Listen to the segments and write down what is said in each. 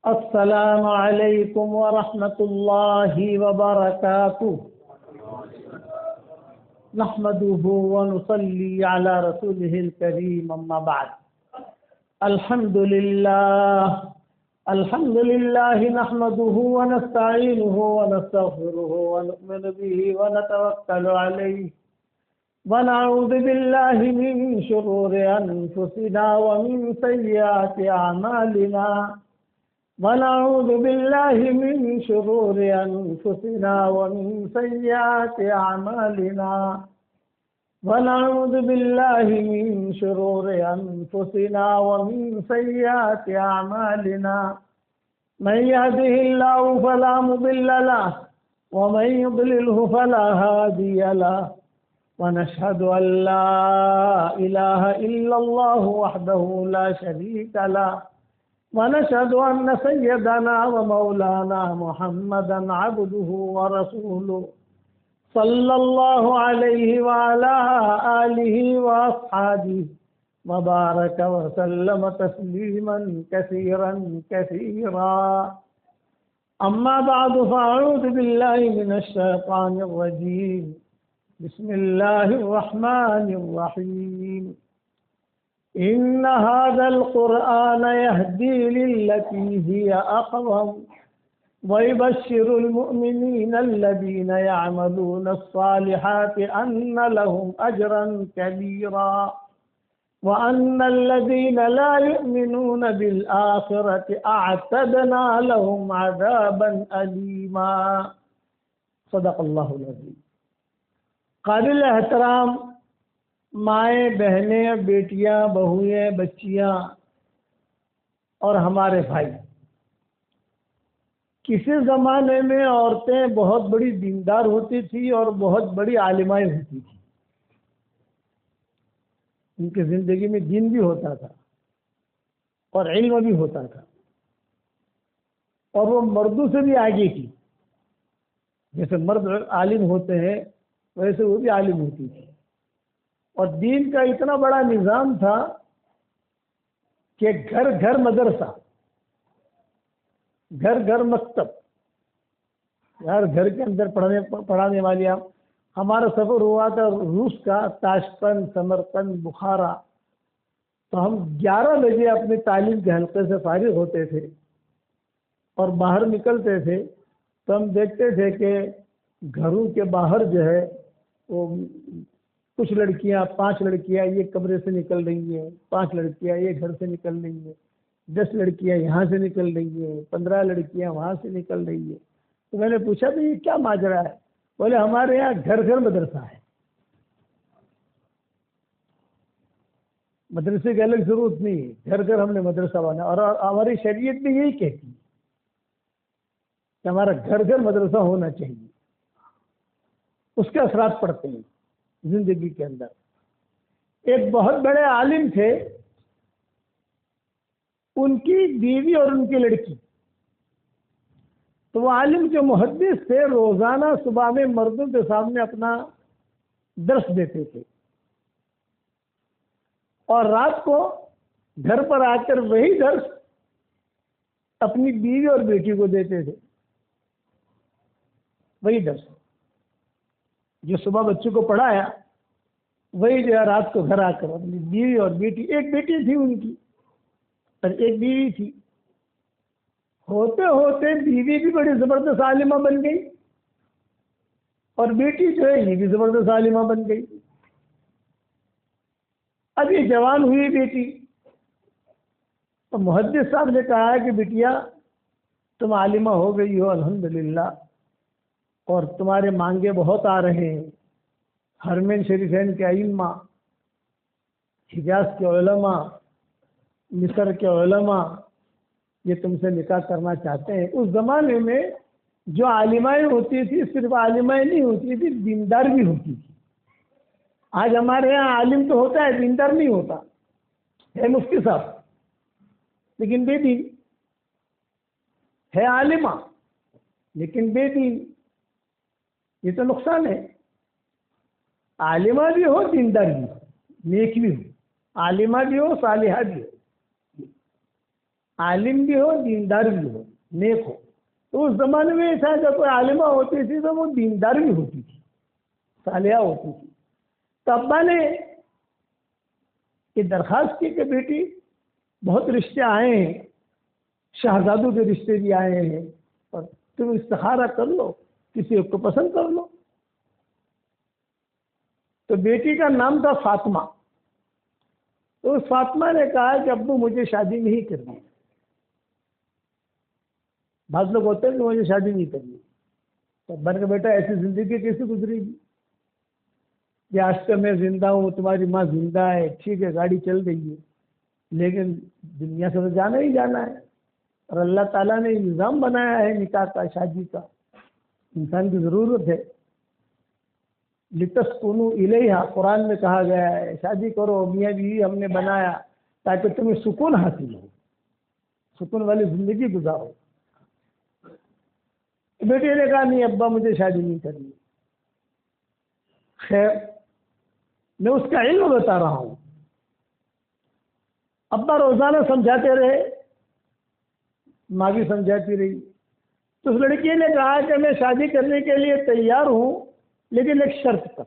السلام علیکم ورحمۃ اللہ وبرکاتہ نحمده ونصلي على رسوله الكريم اما بعد الحمد لله نحمده ونستعينه ونستغفره ونؤمن به ونتوكل عليه ونعوذ بالله من شرور أنفسنا ومن سيئات أعمالنا ونعوذ بالله من شرور أنفسنا ومن سيئات أعمالنا ونعوذ بالله من شرور أنفسنا ومن سيئات أعمالنا من يهده الله فلا مضل له ومن يضلله فلا هادي له ونشهد أن لا إله إلا الله وحده لا شريك له ونشهد أن سيدنا ومولانا محمدا عبده ورسوله صلى الله عليه وعلى آله وأصحابه وبارك وسلم تسليما كثيرا كثيرا أما بعد فأعوذ بالله من الشيطان الرجيم بسم الله الرحمن الرحيم إن هذا القرآن يهدي للتي هي أقوم ويبشر المؤمنين الذين يعملون الصالحات أن لهم أجرا كبيرا وأن الذين لا يؤمنون بالآخرة أعتدنا لهم عذابا أليما صدق الله العظيم. قابل احترام مائیں، بہنیں، بیٹیاں، بہویں، بچیاں اور ہمارے بھائی، کسی زمانے میں عورتیں بہت بڑی دیندار ہوتی تھی اور بہت بڑی عالمائیں ہوتی تھی. ان کی زندگی میں دین بھی ہوتا تھا اور علم بھی ہوتا تھا، اور وہ مردوں سے بھی آگے کی. جیسے مرد عالم ہوتے ہیں ویسے وہ بھی عالم ہوتی تھی. اور دین کا اتنا بڑا نظام تھا کہ گھر گھر مدرسہ، گھر گھر مکتب، ہر گھر کے اندر پڑھانے والی. ہمارا سفر ہوا تھا روس کا، تاشقند، سمرقند، بخارا. تو ہم 11 بجے اپنے تعلیم کے حلقے سے فارغ ہوتے تھے اور باہر نکلتے تھے تو ہم دیکھتے تھے کہ گھروں کے باہر جو ہے وہ کچھ لڑکیاں، 5 لڑکیاں یہ کمرے سے نکل رہی ہیں، 5 لڑکیاں یہ گھر سے نکل رہی ہیں، 10 لڑکیاں یہاں سے نکل رہی ہیں، 15 لڑکیاں وہاں سے نکل رہی ہیں. تو میں نے پوچھا تو یہ کیا ماجرا ہے؟ بولے ہمارے یہاں گھر گھر مدرسہ ہے. مدرسے کی الگ ضرورت نہیں ہے، گھر گھر ہم نے مدرسہ بنا. اور ہماری شریعت بھی یہی کہتی ہے کہ ہمارا گھر گھر مدرسہ ہونا چاہیے. اس کے اثرات پڑتے ہیں زندگی کے اندر. ایک بہت بڑے عالم تھے، ان کی بیوی اور ان کی لڑکی. تو وہ عالم کے محدث تھے، روزانہ صبح میں مردوں کے سامنے اپنا درس دیتے تھے اور رات کو گھر پر آ کر وہی درس اپنی بیوی اور بیٹی کو دیتے تھے. وہی درس جو صبح بچوں کو پڑھایا وہی جو ہے رات کو گھر آ کر اپنی بیوی اور بیٹی، ایک بیٹی تھی ان کی اور ایک بیوی تھی. ہوتے ہوتے بیوی بھی بڑی زبردست عالمہ بن گئی اور بیٹی جو ہے یہ بھی زبردست عالمہ بن گئی. اب یہ جوان ہوئی بیٹی تو محدث صاحب نے کہا کہ بیٹیا تم عالمہ ہو گئی ہو الحمدللہ، اور تمہارے مانگے بہت آ رہے ہیں. حرمین شریفین کے ائمہ، حجاز کے علماء، مصر کے علماء یہ تم سے نکاح کرنا چاہتے ہیں. اس زمانے میں جو عالمائیں ہوتی تھی صرف عالمائیں نہیں ہوتی تھی، دیندار بھی ہوتی تھی. آج ہمارے یہاں عالم تو ہوتا ہے، دیندار نہیں ہوتا ہے. مفتی صاحب لیکن بے دین ہے، عالمہ لیکن بے دین. یہ تو نقصان ہے. عالمہ بھی ہو، دیندار بھی ہو، نیک بھی ہو، عالمہ بھی ہو، صالحہ بھی ہو. عالم بھی ہو دیندار بھی ہو نیک ہو. تو اس زمانے میں ایسا جب کوئی عالمہ ہوتی تھی تو وہ دیندار بھی ہوتی تھی صالحہ ہوتی تھی. تو ابا نے یہ درخواست کی کہ بیٹی بہت رشتے آئے ہیں شہزادوں کے رشتے بھی آئے ہیں اور تم استخارہ کر لو کسی ایک کو پسند کر لو. تو بیٹی کا نام تھا فاطمہ. تو اس فاطمہ نے کہا کہ ابو مجھے شادی نہیں کرنی. بعض لوگ ہوتے ہیں کہ مجھے شادی نہیں کرنی. تو ابا نے کہا بیٹا ایسی زندگی کیسے گزرے گی کہ آج تک میں زندہ ہوں تمہاری ماں زندہ ہے ٹھیک ہے گاڑی چل رہی ہے لیکن دنیا سے تو جانا ہی جانا ہے. اور اللہ تعالیٰ نے نظام بنایا ہے نکاح کا شادی کا انسان کی ضرورت ہے. لتسکنوا الیہا قرآن میں کہا گیا ہے شادی کرو میاں بیوی ہم نے بنایا تاکہ تمہیں سکون حاصل ہو سکون والی زندگی گزارو. بیٹے نے کہا نہیں ابا مجھے شادی نہیں کرنی. خیر میں اس کا علم بتا رہا ہوں. ابا روزانہ سمجھاتے رہے ماں بھی سمجھاتی رہی. تو اس لڑکی نے کہا کہ میں شادی کرنے کے لیے تیار ہوں لیکن ایک شرط پر.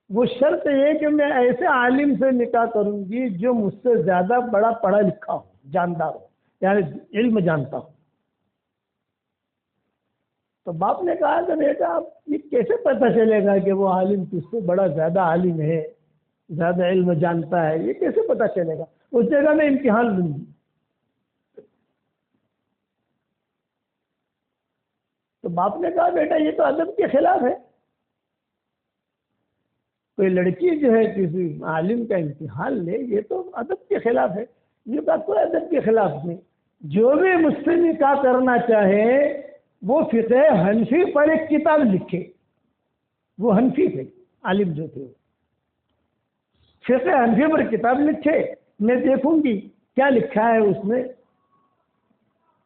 وہ شرط یہ کہ میں ایسے عالم سے نکاح کروں گی جو مجھ سے زیادہ بڑا پڑھا لکھا ہو جاندار ہو یعنی علم جانتا ہو. تو باپ نے کہا کہ بیٹا آپ یہ کیسے پتہ چلے گا کہ وہ عالم کس سے بڑا زیادہ عالم ہے زیادہ علم جانتا ہے یہ کیسے پتہ چلے گا. اس جگہ میں امتحان لوں گی. تو باپ نے کہا بیٹا یہ تو ادب کے خلاف ہے. کوئی لڑکی جو ہے کسی عالم کا امتحان لے یہ تو ادب کے خلاف ہے. یہ بات کوئی ادب کے خلاف نہیں. جو بھی مجھ سے نکاح کرنا چاہے وہ فقہ حنفی پر ایک کتاب لکھے. وہ حنفی تھے عالم جو تھے فقہ حنفی پر کتاب لکھے میں دیکھوں گی کیا لکھا ہے اس میں.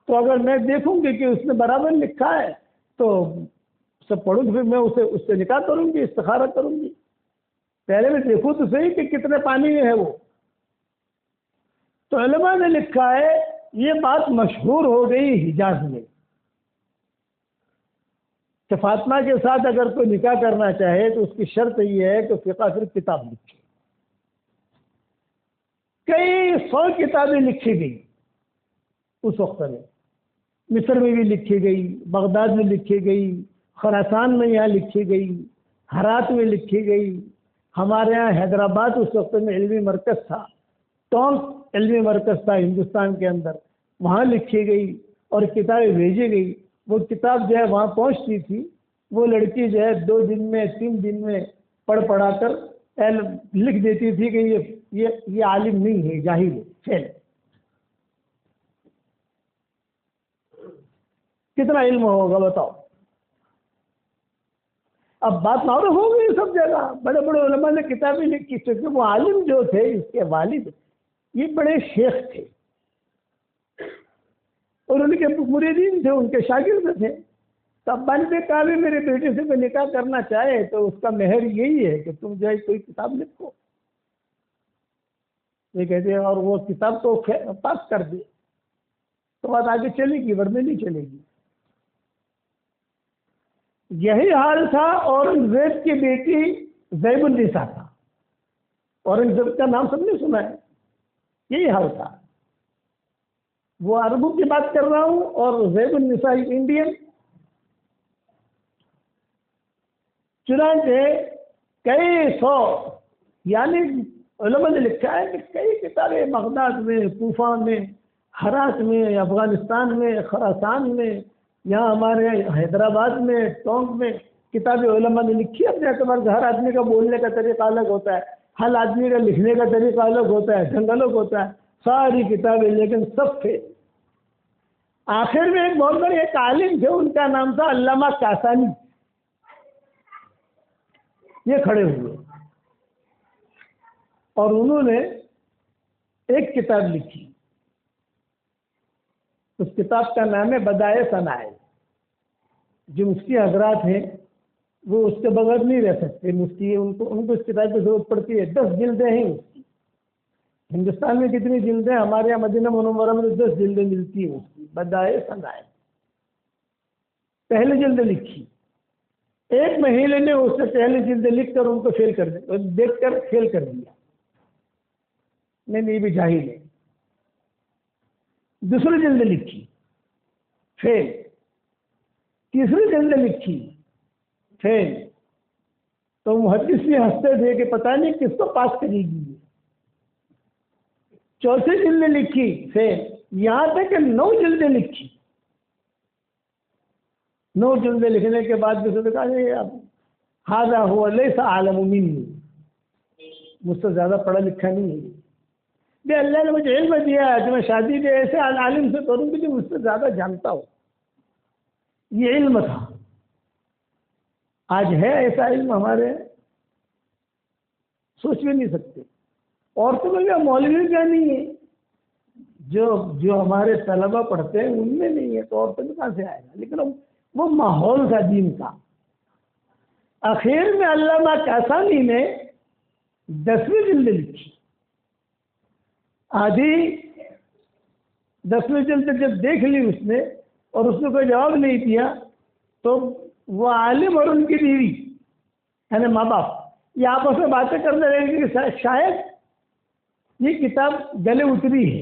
تو اگر میں دیکھوں گی کہ اس نے برابر لکھا ہے تو سب پڑھوں گی پھر میں اس سے نکاح کروں گی استخارہ کروں گی. پہلے میں دیکھوں تو صحیح کہ کتنے پانی میں ہے وہ. تو علماء نے لکھا ہے یہ بات مشہور ہو گئی حجاز میں کہ فاطمہ کے ساتھ اگر کوئی نکاح کرنا چاہے تو اس کی شرط یہ ہے کہ فقہ صرف کتاب لکھے. کئی 100 کتابیں لکھی گئی اس وقت میں. مصر میں بھی لکھی گئی بغداد میں لکھی گئی خراسان میں یہاں لکھی گئی ہرات میں لکھی گئی. ہمارے یہاں حیدرآباد اس وقت میں علمی مرکز تھا ٹونک علمی مرکز تھا ہندوستان کے اندر وہاں لکھی گئی اور کتابیں بھیجی گئی. وہ کتاب جو ہے وہاں پہنچتی تھی وہ لڑکی جو ہے 2 دن میں 3 دن میں پڑھا کر لکھ دیتی تھی کہ یہ عالم نہیں ہے جاہل ہے فیل. کتنا علم ہوگا بتاؤ. اب بات معروف ہو گئی سب جگہ. بڑے بڑے علماء نے کتابیں لکھی کیونکہ وہ عالم جو تھے اس کے والد یہ بڑے شیخ تھے اور ان کے مریدین تھے ان کے شاگرد تھے. تو ابا نے کہا بھی میرے بیٹے سے کوئی نکاح کرنا چاہے تو اس کا مہر یہی ہے کہ تم جو ہے کوئی کتاب لکھو. یہ کہتے ہیں اور وہ کتاب کو پاس کر دے تو بات آگے چلے گی ورنہ نہیں چلے گی. یہی حال تھا اورنگزیب کی بیٹی زیب النساء کا. اورنگزیب کا نام سب نے سنا ہے. یہی حال تھا. وہ عربوں کی بات کر رہا ہوں اور زیب النساء انڈین. چنانچہ کئی 100 یعنی علماء نے لکھا ہے کہ کئی کتابیں بغداد میں کوفہ میں ہرات میں افغانستان میں خراسان میں یہاں ہمارے حیدرآباد میں ٹونک میں کتابیں علماء نے لکھی. اپنے اعتبار سے ہر آدمی کا بولنے کا طریقہ الگ ہوتا ہے ہر آدمی کا لکھنے کا طریقہ الگ ہوتا ہے ڈھنگ الگ ہوتا ہے. ساری کتابیں لیکن سب تھے. آخر میں ایک بہت بڑے ایک عالم تھے ان کا نام تھا علامہ کاسانی. یہ کھڑے ہوئے اور انہوں نے ایک کتاب لکھی. اس کتاب کا نام ہے بدائع صنائع. جو مفتی حضرات ہیں وہ اس کے بغیر نہیں رہ سکتے. مفتی ان کو اس کتاب کی ضرورت پڑتی ہے. 10 جلدیں ہیں اس کی. ہندوستان میں کتنی جلدیں؟ ہمارے یہاں مدینہ منورہ میں 10 جلدیں ملتی ہیں اس کی، بدائے ثنائے، پہلی جلد لکھی، ایک مہینے نے اس سے پہلی جلد لکھ کر ان کو فیل کر دیا، دیکھ کر فیل کر دیا، نہیں یہ بھی جاہل ہے۔ دوسری جلد لکھی، فیل، تیسری جلد لکھی، فیل، تو محدث بھی ہنستے تھے کہ پتہ نہیں کس کو پاس کرے گی۔ چوتھی جلد لکھی، فیل، یہاں تک کہ 9 جلدیں لکھی۔ 9 جلدیں لکھنے کے بعد کسی نے کہا اب ہذا ہوا لیس اعلم منی، مجھ سے زیادہ پڑھا لکھا نہیں ہے، بے اللہ نے مجھے علم دیا ہے کہ میں شادی کے ایسے عالم سے کروں گی جو مجھ سے زیادہ جانتا ہو، یہ علم تھا۔ آج ہے ایسا علم ہمارے؟ سوچ بھی نہیں سکتے۔ عورتوں میں بھی مولوی کا نہیں ہے، جو ہمارے طلبہ پڑھتے ہیں ان میں نہیں ہے، تو عورتوں میں کہاں سے آئے گا؟ لیکن وہ ماحول تھا دین کا۔ آخر میں علامہ کاسانی نے 10ویں جلد لکھی، آدھی 10ویں جلد جب دیکھ لی اس نے اور اس نے کوئی جواب نہیں دیا، تو وہ عالم اور ان کی بیوی یعنی ماں باپ یہ آپس میں باتیں کرنے لگے کہ شاید یہ کتاب گلے اتری ہے،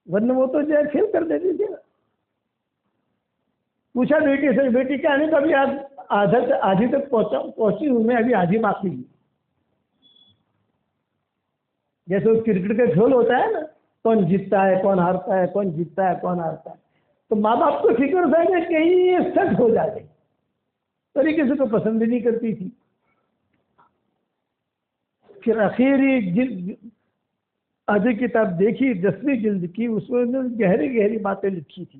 ورنہ وہ تو جو ہے فیل کر دیتی تھی۔ پوچھا بیٹی سے، بیٹی کیا نہیں، کبھی آدھی تک پہنچی ہوں میں، ابھی آدھی باقی ہے۔ جیسے وہ کرکٹ کا کھیل ہوتا ہے نا، کون جیتتا ہے کون ہارتا ہے، کون جیتتا ہے کون ہارتا ہے، تو ماں باپ کو فکر تھا کہ کہیں یہ سچ ہو جائے، اور یہ کسی کو پسند نہیں کرتی تھی۔ پھر آخری آدھی کتاب دیکھی، 10ویں جلد کی، اس میں گہری گہری باتیں لکھی تھی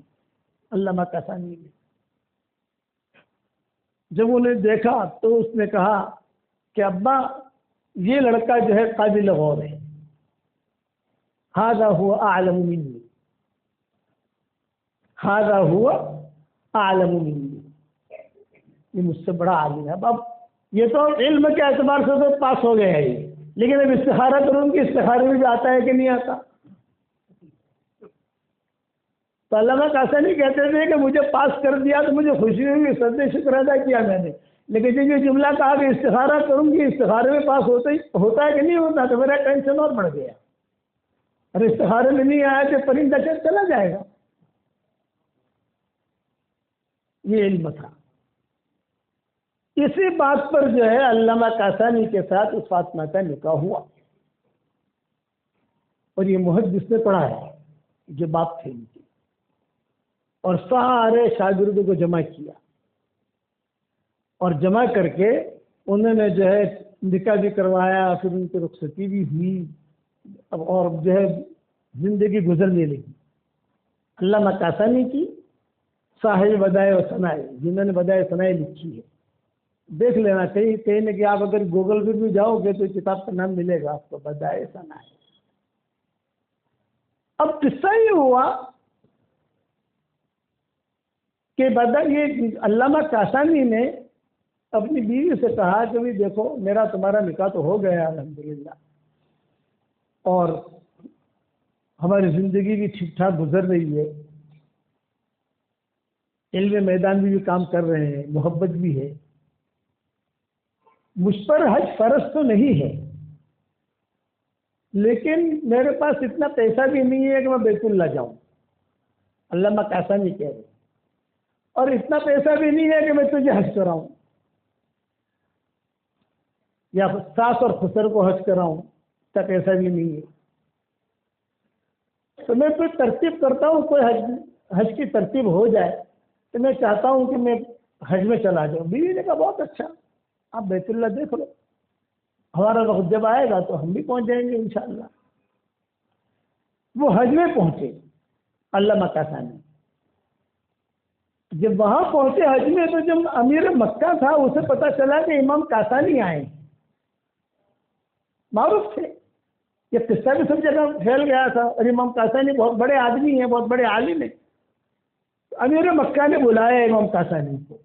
علامہ کاسانی نے۔ جب انہیں دیکھا تو اس نے کہا کہ ابا یہ لڑکا جو ہے قابل غور ہے، ھذا ھو اعلم منی، ھذا ھو اعلم منی، یہ مجھ سے بڑا عالم ہے۔ اب یہ تو علم کے اعتبار سے تو پاس ہو گیا ہے، لیکن اب استخارہ کروں گی، استخارے میں بھی آتا ہے کہ نہیں آتا؟ تو علامہ کاسانی کہتے تھے کہ مجھے پاس کر دیا تو مجھے خوشی ہوئی، سجدہ شکر ادا کیا میں نے، لیکن جب یہ جملہ کہا کہ استخارہ کروں گی، استخارے میں پاس ہوتا ہے کہ نہیں ہوتا، تو میرا ٹینشن اور بڑھ گیا، اور استخارے میں نہیں آیا کہ پرندہ چلا جائے گا۔ یہ علم تھا۔ اسی بات پر جو ہے علامہ کاسانی کے ساتھ اس فاطمہ کا نکاح ہوا، اور یہ محدث نے پڑھا ہے جو باپ تھے ان کے، اور سارے شاگردوں کو جمع کیا، اور جمع کر کے انہوں نے جو ہے نکاح بھی کروایا، پھر ان کی رخصتی بھی ہوئی، اور جو ہے زندگی گزرنے لگی۔ علامہ کاسانی کی صاحب بدائع و ثنائے، جنہوں نے بدائع ثنائے لکھی ہے، دیکھ لینا کہیں نہ کہ آپ اگر گوگل پہ بھی جاؤ گے تو کتاب کا نام ملے گا آپ کو، بدائع ثنائے۔ اب قصہ یہ ہوا کہ یہ علامہ کاسانی نے اپنی بیوی سے کہا کہ بھی دیکھو میرا تمہارا نکاح تو ہو گیا الحمدللہ، اور ہماری زندگی بھی ٹھیک ٹھاک گزر رہی ہے، علم میدان بھی کام کر رہے ہیں، محبت بھی ہے، مجھ پر حج فرض تو نہیں ہے، لیکن میرے پاس اتنا پیسہ بھی نہیں ہے کہ میں بیت اللہ جاؤں، علامہ کاسانی کہہ رہے، اور اتنا پیسہ بھی نہیں ہے کہ میں تجھے حج کراؤں یا ساس اور خسر کو حج کراؤں، اتنا پیسہ بھی نہیں ہے، تو میں کوئی ترتیب کرتا ہوں، کوئی حج کی ترتیب ہو جائے تو میں چاہتا ہوں کہ میں حج میں چلا جاؤں۔ بیوی نے کہا بہت اچھا، آپ بیت اللہ دیکھ لو، ہمارا وقت جب آئے گا تو ہم بھی پہنچ جائیں گے انشاءاللہ۔ وہ حج میں پہنچے علامہ کاسانی، جب وہاں پہنچے حج میں تو جب امیر مکہ تھا اسے پتا چلا کہ امام کاسانی آئے، معروف تھے، یہ قصہ بھی سب جگہ پھیل گیا تھا، اور امام کاسانی بہت بڑے آدمی ہیں، بہت بڑے عالم ہیں۔ امیر مکہ نے بلایا امام کاسانی کو،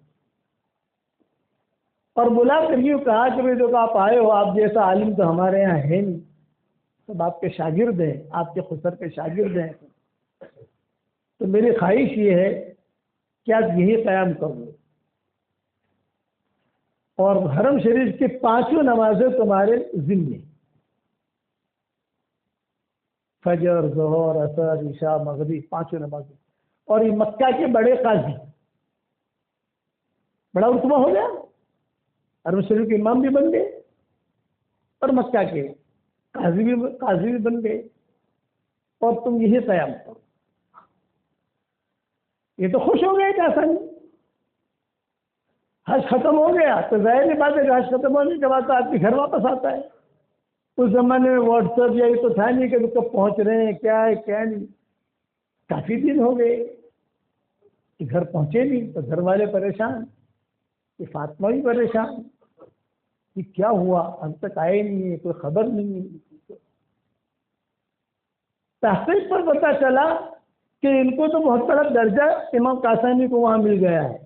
اور بلا کر یوں کہا کہ بھائی دیکھو آپ آئے ہو، آپ جیسا عالم تو ہمارے یہاں ہے نہیں، سب آپ کے شاگرد ہیں، آپ کے خسر کے شاگرد ہیں، تو میری خواہش یہ ہے کہ آپ یہی قیام کر لو، اور حرم شریف کی 5 نمازیں تمہارے ذمے، فجر، ظہر، عصر، عشاء، مغرب، 5 نمازیں، اور یہ مکہ کے بڑے قاضی، بڑا رتبہ ہو گیا، حرم شریف کے امام بھی بن گئے اور مکہ کے قاضی بھی بن گئے، اور تم یہی قیام کرو۔ یہ تو خوش ہو گئے کیسا نہیں، حج ختم ہو گیا تو ظاہر بات ہے کہ حج ختم ہونے کے بعد تو آدمی گھر واپس آتا ہے۔ اس زمانے میں واٹس ایپ یا یہ تو تھا نہیں کہ کب پہنچ رہے ہیں، کیا ہے کیا نہیں، کافی دن ہو گئے کہ گھر پہنچے نہیں، تو گھر والے پریشان، کہ فاطمہ بھی پریشان کہ کیا ہوا، اب تک آئے نہیں ہے، کوئی خبر نہیں ہے۔ تحقیق پر پتہ چلا کہ ان کو تو بہت بڑا درجہ امام کاسانی کو وہاں مل گیا ہے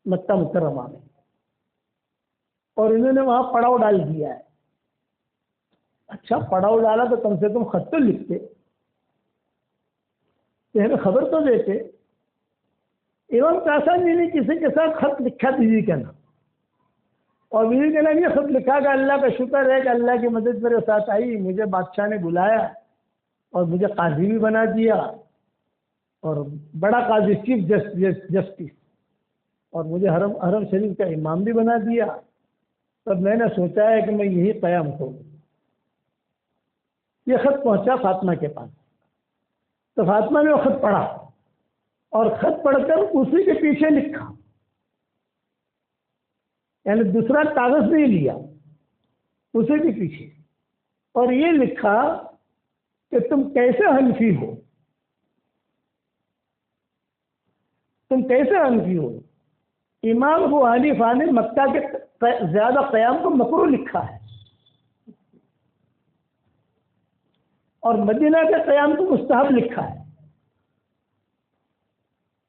مکہ مکرمہ میں، اور انہوں نے وہاں پڑاؤ ڈال دیا ہے۔ اچھا پڑاؤ ڈالا تو کم سے کم خط تو لکھتے، ہمیں خبر تو دیتے۔ امام کاسانی نے کسی کے ساتھ خط لکھا بیوی کا نام، اور بیوی کے نام یہ خط لکھا کہ اللہ کا شکر ہے کہ اللہ کی مدد میرے ساتھ آئی، مجھے بادشاہ نے بلایا اور مجھے قاضی بھی بنا دیا، اور بڑا قاضی چیف جسٹس، اور مجھے حرم شریف کا امام بھی بنا دیا۔ تب میں نے سوچا ہے کہ میں یہی قیام کروں۔ یہ خط پہنچا فاطمہ کے پاس، تو فاطمہ نے وہ خط پڑھا، اور خط پڑھ کر اسی کے پیچھے لکھا، یعنی دوسرا کاغذ نہیں لیا، اسی کے پیچھے، اور یہ لکھا کہ تم کیسے حنفی ہو، تم کیسے حنفی ہو۔ امام ابو حنیفہ نے مکہ کے زیادہ قیام کو مکروہ لکھا ہے، اور مدینہ کے قیام کو مستحب لکھا ہے،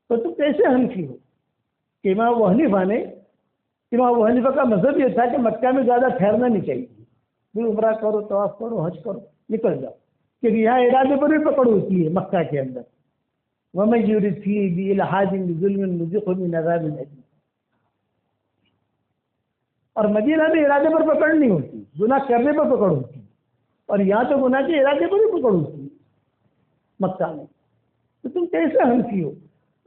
تو تم کیسے حنفی ہو؟ کہ امام ابو حنیفہ کا مذہب یہ تھا کہ مکہ میں زیادہ ٹھہرنا نہیں چاہیے، پھر عمرہ کرو، طواف کرو، حج کرو، نکل جاؤ، کہ یہاں ارادے پر بھی پکڑ ہوتی ہے مکہ کے اندر، وَمَن يُرِدْ فِيهِ بِإِلْحَادٍ بِظُلْمٍ نُذِقْهُ مِنْ عَذَابٍ أَلِيمٍ۔ اور مدینہ میں ارادے پر پکڑ نہیں ہوتی، گناہ کرنے پر پکڑ ہوتی ہے، اور یہاں تو گناہ کے ارادے پر بھی پکڑ ہوتی ہے مکہ میں۔ تو تم کیسے حنفی ہو،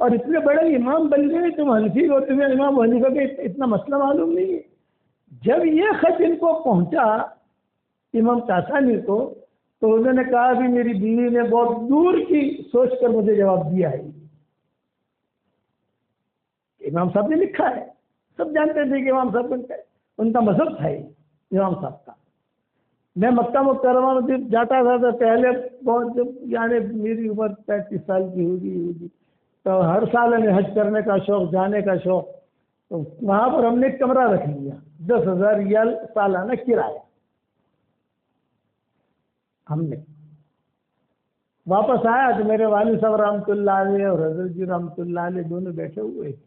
اور اتنے بڑے امام بن گئے تم حنفی ہو، تمہیں امام ابو حنیفہ کا اتنا مسئلہ معلوم نہیں ہے۔ جب یہ خط ان کو پہنچا امام کاسانی کو، تو انہوں نے کہا کہ میری بیوی نے بہت دور کی سوچ کر مجھے جواب دیا ہے۔ امام صاحب نے لکھا ہے، سب جانتے تھے کہ امام صاحب ان کا مذہب تھا امام صاحب کا۔ میں مکہ مکرمہ میں جاتا تھا تو پہلے بہت، یعنی میری عمر 35 سال کی ہوگی، تو ہر سال ہمیں حج کرنے کا شوق، جانے کا شوق، تو وہاں پر ہم نے ایک کمرہ رکھ لیا، 10,000 ریال سالانہ کرایہ۔ ہم نے واپس آیا تو میرے والد صاحب رحمۃ اللہ علیہ اور حضرت جی رحمۃ اللہ علیہ دونوں بیٹھے ہوئے تھے۔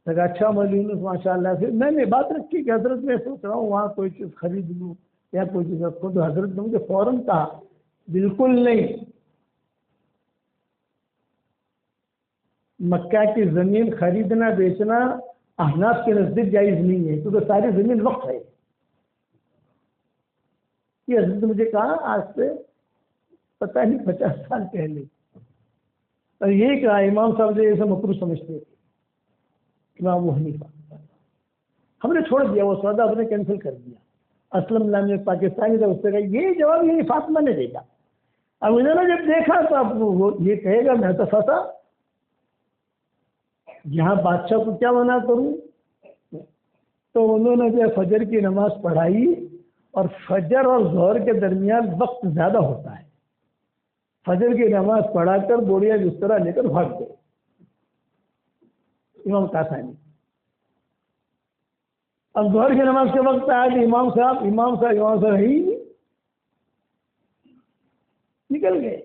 اچھا مولوی یونس ماشاء اللہ سے میں نے بات رکھی کہ حضرت میں سوچ رہا ہوں وہاں کوئی چیز خرید لوں یا کوئی چیز رکھوں، تو حضرت نے مجھے فوراً کہا بالکل نہیں، مکہ کی زمین خریدنا بیچنا احناف کے نزدیک جائز نہیں ہے، کیونکہ ساری زمین وقف ہے۔ یہ حضرت نے مجھے کہا آج سے پتہ نہیں 50 سال پہلے، اور یہی کہا امام صاحب جو اسے مکروہ سمجھتے تھے امام ابو حنیفہ۔ ہم نے چھوڑ دیا وہ سودا، ہم نے کینسل کر دیا۔ اسلم نام ایک پاکستانی تھا، اس سے کہا یہ جواب یہی فاطمہ نے دے گا۔ اب انہوں نے جب دیکھا تو اب وہ یہ کہے گا میں تو پھنسا، یہاں بادشاہ کو کیا منع کروں۔ تو انہوں نے جو فجر کی نماز پڑھائی، اور فجر اور ظہر کے درمیان وقت زیادہ ہوتا ہے، فجر کی نماز پڑھا کر بوڑھیا بسترا لے کر بھاگ گئے امام کاسانی۔ اب ظہر کی نماز کے وقت آیا کہ امام صاحب ہی نکل گئے،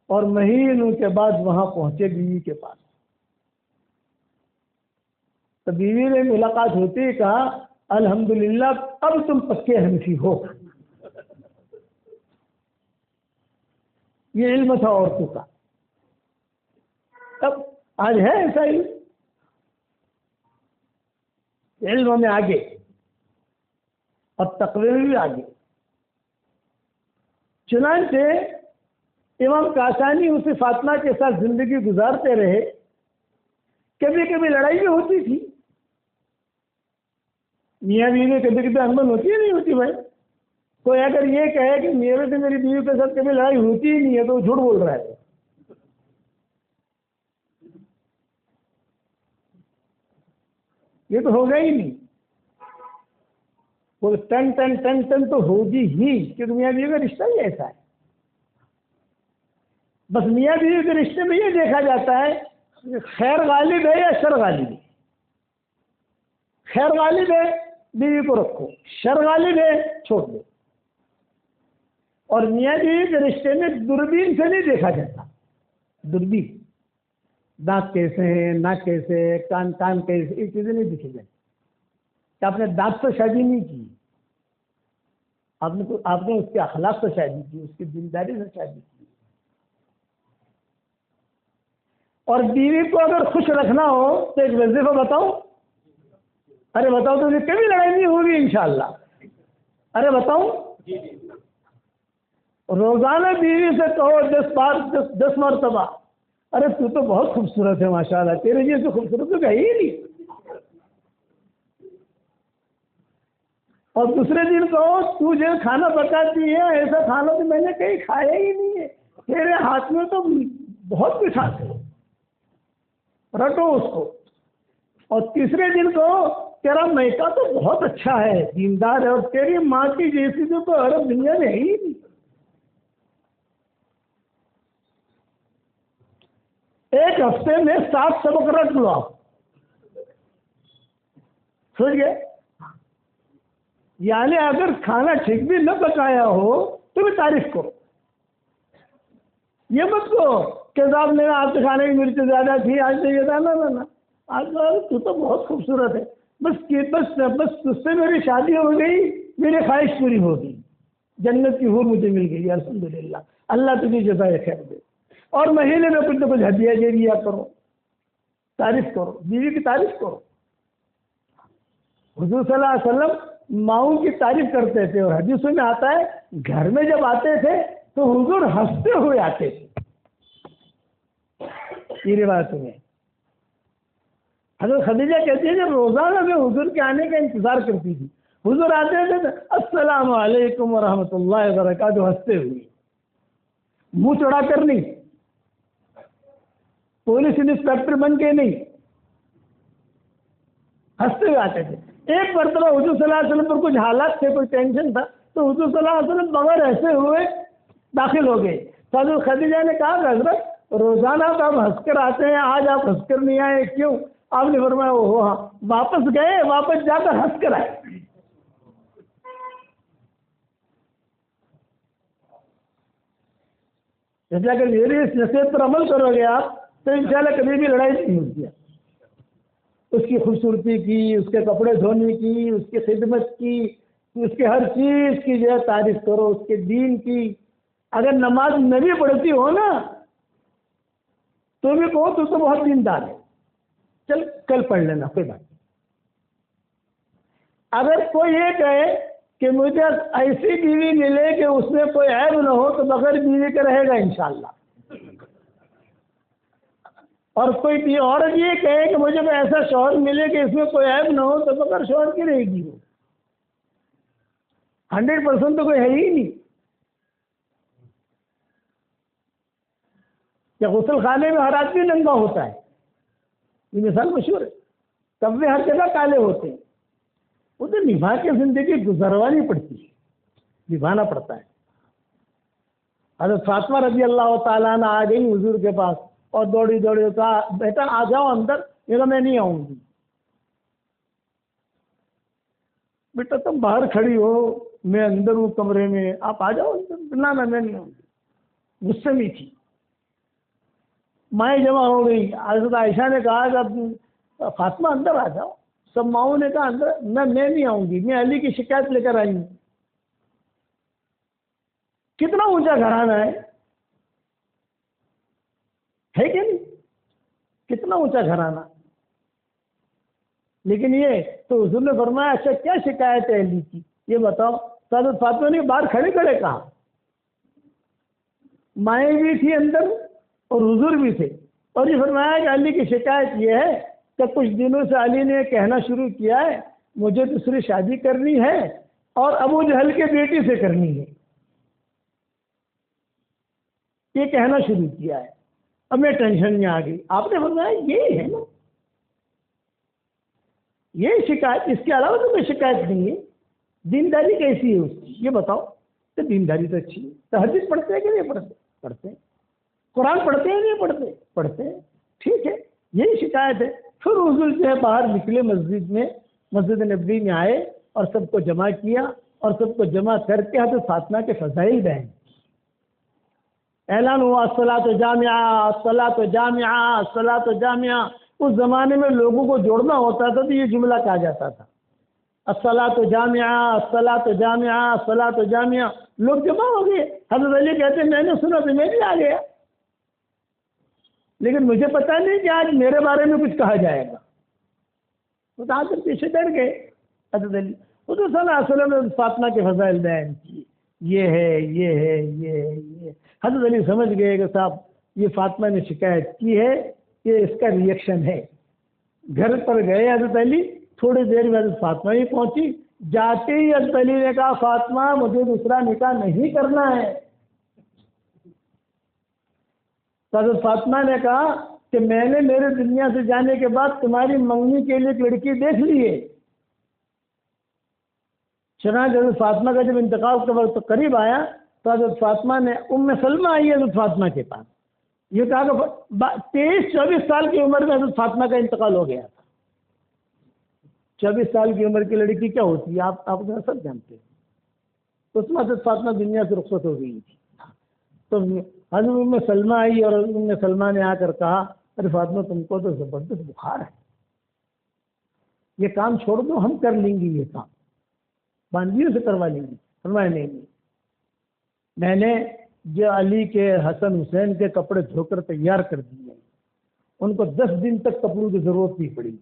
اور مہینوں کے بعد وہاں پہنچے بیوی کے پاس۔ تو بیوی نے ملاقات ہوتی کہا الحمدللہ اب تم پکے حنفی ہو۔ یہ علم تھا عورتوں کا. تب آج ہے ایسا ہی علم میں آگے اور تقوی میں بھی آگے. چنانچہ امام کاشانی اسے فاطمہ کے ساتھ زندگی گزارتے رہے. کبھی کبھی لڑائی بھی ہوتی تھی, میاں بیوی میں کبھی کبھی انبن ہوتی ہے نہیں ہوتی بھائی. کوئی اگر یہ کہے کہ میرے سے میری بیوی کے ساتھ کبھی لڑائی ہوتی ہی نہیں ہے تو وہ جھوٹ بول رہا ہے. یہ تو ہوگا ہی نہیں. وہ ٹن تو ہوگی ہی, کیونکہ میاں بیوی کا رشتہ ہی ایسا ہے. بس میاں بیوی کے رشتے میں یہ دیکھا جاتا ہے خیر غالب ہے یا شر غالب ہے. خیر غالب ہے بیوی کو رکھو, شر غالب ہے چھوڑ دو. اور میاں بیوی کے رشتے میں دوربین سے نہیں دیکھا جاتا. دوربین, دانت کیسے ہیں, ناک کیسے, کان کیسے, یہ چیزیں نہیں دیکھی جاتی. کہ آپ نے دانت سے شادی نہیں کی, آپ نے اس کے اخلاق سے شادی کی, اس کی دینداری سے شادی کی. اور بیوی کو اگر خوش رکھنا ہو تو ایک وظیفہ بتاؤ. ارے بتاؤ تو کبھی لڑائی نہیں ہوگی انشاءاللہ. ارے بتاؤ, روزانہ بیوی سے کہو 10 بار 10 مرتبہ, ارے تو تو بہت خوبصورت ہے ماشاءاللہ, تیرے جیسے خوبصورت تو کہیں ہی نہیں. اور دوسرے دن کہو تو جو کھانا پکاتی ہے ایسا کھانا تو میں نے کہیں کھایا ہی نہیں ہے, تیرے ہاتھ میں تو بہت مٹھاس ہے. رٹو اس کو. اور تیسرے دن کہو تیرا میکا تو بہت اچھا ہے, دیندار ہے, اور تیری ماں کی جیسی تو عرب دنیا میں ہے ہی نہیں. ایک ہفتے میں 7 سبق رٹ لو آپ. سمجھ گئے؟ یعنی اگر کھانا ٹھیک بھی نہ پکایا ہو تو بھی تعریف کرو. یہ مت کہو کہ صاحب نے آپ کے کھانے کی مرچ زیادہ تھی, آج تو یہ تھا. نا آج تو بہت خوبصورت ہے, بس تجھ سے میری شادی ہو گئی, میری خواہش پوری ہو گئی, جنت کی حور مجھے مل گئی, الحمدللہ, اللہ تجھے جزائے خیر دے. اور مہینے میں کچھ نہ کچھ ہدیہ دے دیا کرو, تعریف کرو, بیوی کی تعریف کرو. حضور صلی اللہ علیہ وسلم ماؤں کی تعریف کرتے تھے, اور حدیثوں میں آتا ہے گھر میں جب آتے تھے تو حضور ہنستے ہوئے آتے تھے. یہ روایت میں حضرت خدیجہ کہتی ہے کہ روزانہ میں حضور کے آنے کا انتظار کرتی تھی. حضور آتے تھے تو السلام علیکم ورحمۃ اللہ وبرکاتہ ہنستے ہوئے, منہ چڑھا کر نہیں, پولیس انسپیکٹر بن کے نہیں, ہنستے ہوئے آتے تھے. ایک مرتبہ حضور صلی اللہ علیہ وسلم پر کچھ حالات تھے, کوئی ٹینشن تھا, تو حضور صلی اللہ علیہ وسلم بغیر ایسے ہوئے داخل ہو گئے. تو حضرت خدیجہ نے کہا کہ حضرت روزانہ تو آپ ہنس کر آتے ہیں, آج آپ ہنس کر نہیں آئے, کیوں؟ آپ نے فرمایا وہ ہاں, واپس گئے, واپس جا کر ہنس کر آئے. جیسے اگر میری اس نصیحت پر عمل کرو گے آپ تو انشاءاللہ کبھی بھی لڑائی نہیں ہوتی ہے. اس کی خوبصورتی کی, اس کے کپڑے دھونے کی, اس کی خدمت کی, اس کے ہر چیز کی جو ہے تعریف کرو, اس کے دین کی. اگر نماز نہ بھی پڑھتی ہو نا تو بھی کہو تو بہت دیندار ہے, چل کل پڑھ لینا, کوئی بات نہیں. اگر کوئی یہ کہے کہ مجھے ایسی بیوی ملے کہ اس میں کوئی عیب نہ ہو تو بغیر بیوی کے رہے گا انشاءاللہ. اور کوئی عورت یہ کہے کہ مجھے کوئی ایسا شوہر ملے کہ اس میں کوئی عیب نہ ہو تو بغیر شوہر کی رہے گی. وہ 100% تو کوئی ہے ہی نہیں. کیا غسل خانے میں ہر آدمی ننگا ہوتا ہے؟ یہ مثال مشہور ہے. کپڑے ہر جگہ کالے ہوتے ہیں, وہ تو نبھا کے زندگی گزروانی پڑتی ہے, نبھانا پڑتا ہے. حضرت فاطمہ رضی اللہ تعالیٰ عنہ آ گئی حضور کے پاس اور دوڑی کہا بیٹا آ جاؤ اندر. یہ کہا میں نہیں آؤں گی. بیٹا تم باہر کھڑی ہو, میں اندر ہوں کمرے میں, آپ آ جاؤ اندر. نہ میں نہیں آؤں گی. غصے میں تھی, مائیں جمع ہو گئی. حضرت عائشہ نے کہا کہ اب فاطمہ اندر آ جاؤ. سب ماؤں نے کہا اندر, میں نہیں آؤں گی, میں علی کی شکایت لے کر آئی ہوں. کتنا اونچا گھرانہ ہے, ہے کہ نہیں؟ کتنا اونچا گھرانہ. لیکن یہ تو حضور نے فرمایا اچھا کیا شکایت ہے علی کی یہ بتاؤ. تو حضرت فاطمہ نے باہر کھڑے کھڑے کہا. مائیں بھی تھی اندر اور حضور بھی تھے, اور یہ فرمایا کہ علی کی شکایت یہ ہے کہ کچھ دنوں سے علی نے کہنا شروع کیا ہے مجھے دوسری شادی کرنی ہے اور ابو جہل کے بیٹی سے کرنی ہے. یہ کہنا شروع کیا ہے. اب میں ٹینشن میں آ گئی. آپ نے فرمایا یہی ہے نا, یہ شکایت, اس کے علاوہ تو کوئی شکایت نہیں ہے. دینداری کیسی ہے اس کی یہ بتاؤ. تو دینداری تو اچھی ہے. تہجد پڑھتے ہیں کہ نہیں پڑھتے؟ پڑھتے ہیں. قرآن پڑھتے ہیں نہیں پڑھتے؟ پڑھتے ہیں. ٹھیک ہے, یہی شکایت ہے. پھر حضور جو ہے باہر نکلے مسجد میں, مسجد نبوی میں آئے اور سب کو جمع کیا, اور سب کو جمع کر کے حضرت فاطمہ کے فضائل بیان. اعلان ہوا الصلاۃ جامعہ, الصلاۃ جامعہ, الصلاۃ جامعہ. اس زمانے میں لوگوں کو جوڑنا ہوتا تھا تو یہ جملہ کہا جاتا تھا الصلاۃ جامعہ, الصلاۃ جامعہ, الصلاۃ جامعہ. لوگ جمع ہو گئے. حضرت علی کہتے ہیں میں نے سنا تو میں بھی آ گیا, لیکن مجھے پتا نہیں کہ آج میرے بارے میں کچھ کہا جائے گا. تو آج پیچھے ڈر گئے حضرت علی. حضور صلی اللہ علیہ وسلم نے فاطمہ کے فضائل بیان کیے, یہ ہے یہ ہے یہ ہے یہ. حضرت علی سمجھ گئے کہ صاحب یہ فاطمہ نے شکایت کی ہے, یہ اس کا ریئیکشن ہے. گھر پر گئے حضرت علی, تھوڑی دیر میں حضرت فاطمہ ہی پہنچی. جاتے ہی حضرت علی نے کہا فاطمہ مجھے دوسرا نکاح نہیں کرنا ہے. تو حضرت فاطمہ نے کہا کہ میں نے میرے دنیا سے جانے کے بعد تمہاری منگنی کے لیے ایک لڑکی دیکھ لی ہے. چنانچہ حضرت فاطمہ کا جب انتقال کا وقت قریب آیا تو حضرت فاطمہ نے ام سلمہ آئی حضرت فاطمہ کے پاس. یہ کہا کہ 23-24 سال کی عمر میں حضرت فاطمہ کا انتقال ہو گیا تھا. 24 سال کی عمر کی لڑکی کیا ہوتی ہے آپ سب جانتے ہیں. تو اس میں حضرت فاطمہ دنیا سے رخصت ہو گئی تھی. تو حضرت ام سلمہ آئی اور ام سلمہ نے آ کر کہا ارے فاطمہ تم کو تو زبردست بخار ہے, یہ کام چھوڑ دو ہم کر لیں گے, یہ کام باندھیوں سے کروا لیں گے. فرمایا نہیں, میں نے جو علی کے حسن حسین کے کپڑے دھو کر تیار کر دیے, ان کو 10 دن تک کپڑوں کی ضرورت نہیں پڑی,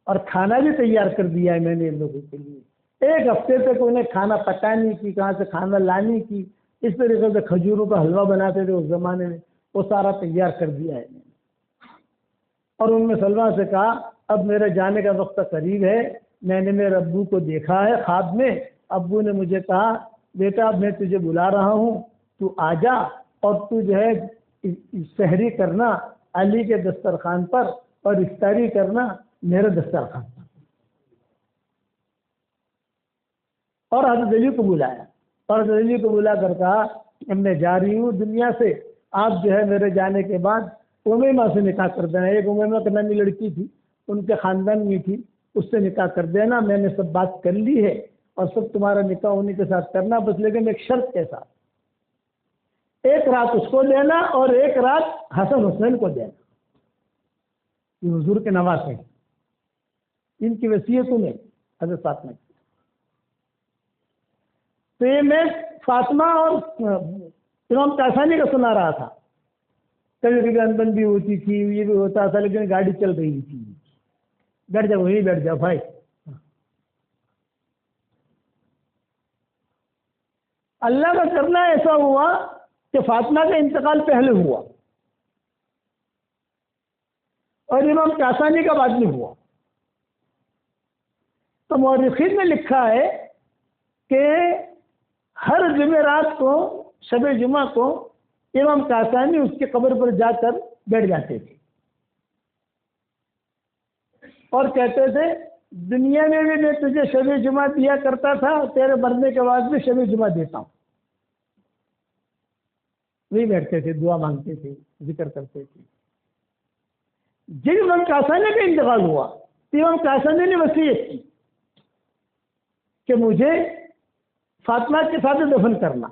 اور کھانا بھی تیار کر دیا ہے میں نے ان لوگوں کے لیے. 1 ہفتے تک انہیں کھانا پکانے کی, کہاں سے کھانا لانے کی, اس طریقے سے کھجوروں کا حلوہ بناتے تھے اس زمانے میں, وہ سارا تیار کر دیا ہے. اور ان میں سلمہ سے کہا اب میرے جانے کا وقت قریب ہے, میں نے میرے ابو کو دیکھا ہے خواب میں. ابو نے مجھے کہا بیٹا میں تجھے بلا رہا ہوں, تو آ جا اور تو جو ہے سحری کرنا علی کے دسترخوان پر اور افطاری کرنا میرے دسترخوان پر. اور حضرت علی کو بلایا, اور حضرت علی کو بلا کر کہا اب میں جا رہی ہوں دنیا سے, آپ جو ہے میرے جانے کے بعد امیمہ سے نکاح کر دینا. ایک امیمہ کے نامی لڑکی تھی, ان کے خاندان میں تھی, اس سے نکاح کر دینا. میں نے سب بات کر لی ہے اور سب تمہارا نکاح انہیں کے ساتھ کرنا, بس لیکن ایک شرط کے ساتھ, 1 رات اس کو دینا اور 1 رات حسن حسین کو دینا. یہ حضور کے نواسے ہیں, ان کی وصیتوں میں حضرت فاطمہ کی. تو یہ میں فاطمہ اور امام کاشانی کا سنا رہا تھا. کبھی کبھی انبن بھی ہوتی تھی, یہ بھی ہوتا تھا, لیکن گاڑی چل رہی تھی. بیٹھ جاؤ وہیں بیٹھ جاؤ بھائی. اللہ کا کرنا ایسا ہوا کہ فاطمہ کا انتقال پہلے ہوا اور امام کاشانی کا بعد میں ہوا. تو مورخین نے لکھا ہے کہ ہر جمعرات کو, شب جمعہ کو, امام کاشانی اس کی قبر پر جا کر بیٹھ جاتے تھے اور کہتے تھے دنیا میں بھی میں تجھے شب جمعہ دیا کرتا تھا, تیرے مرنے کے بعد بھی شب جمعہ دیتا ہوں. وہی بیٹھتے تھے, دعا مانگتے تھے, ذکر کرتے تھے. جب امام کاشانی کا انتقال ہوا تو امام کاشانی نے وصیت کی کہ مجھے فاطمہ کے ساتھ دفن کرنا,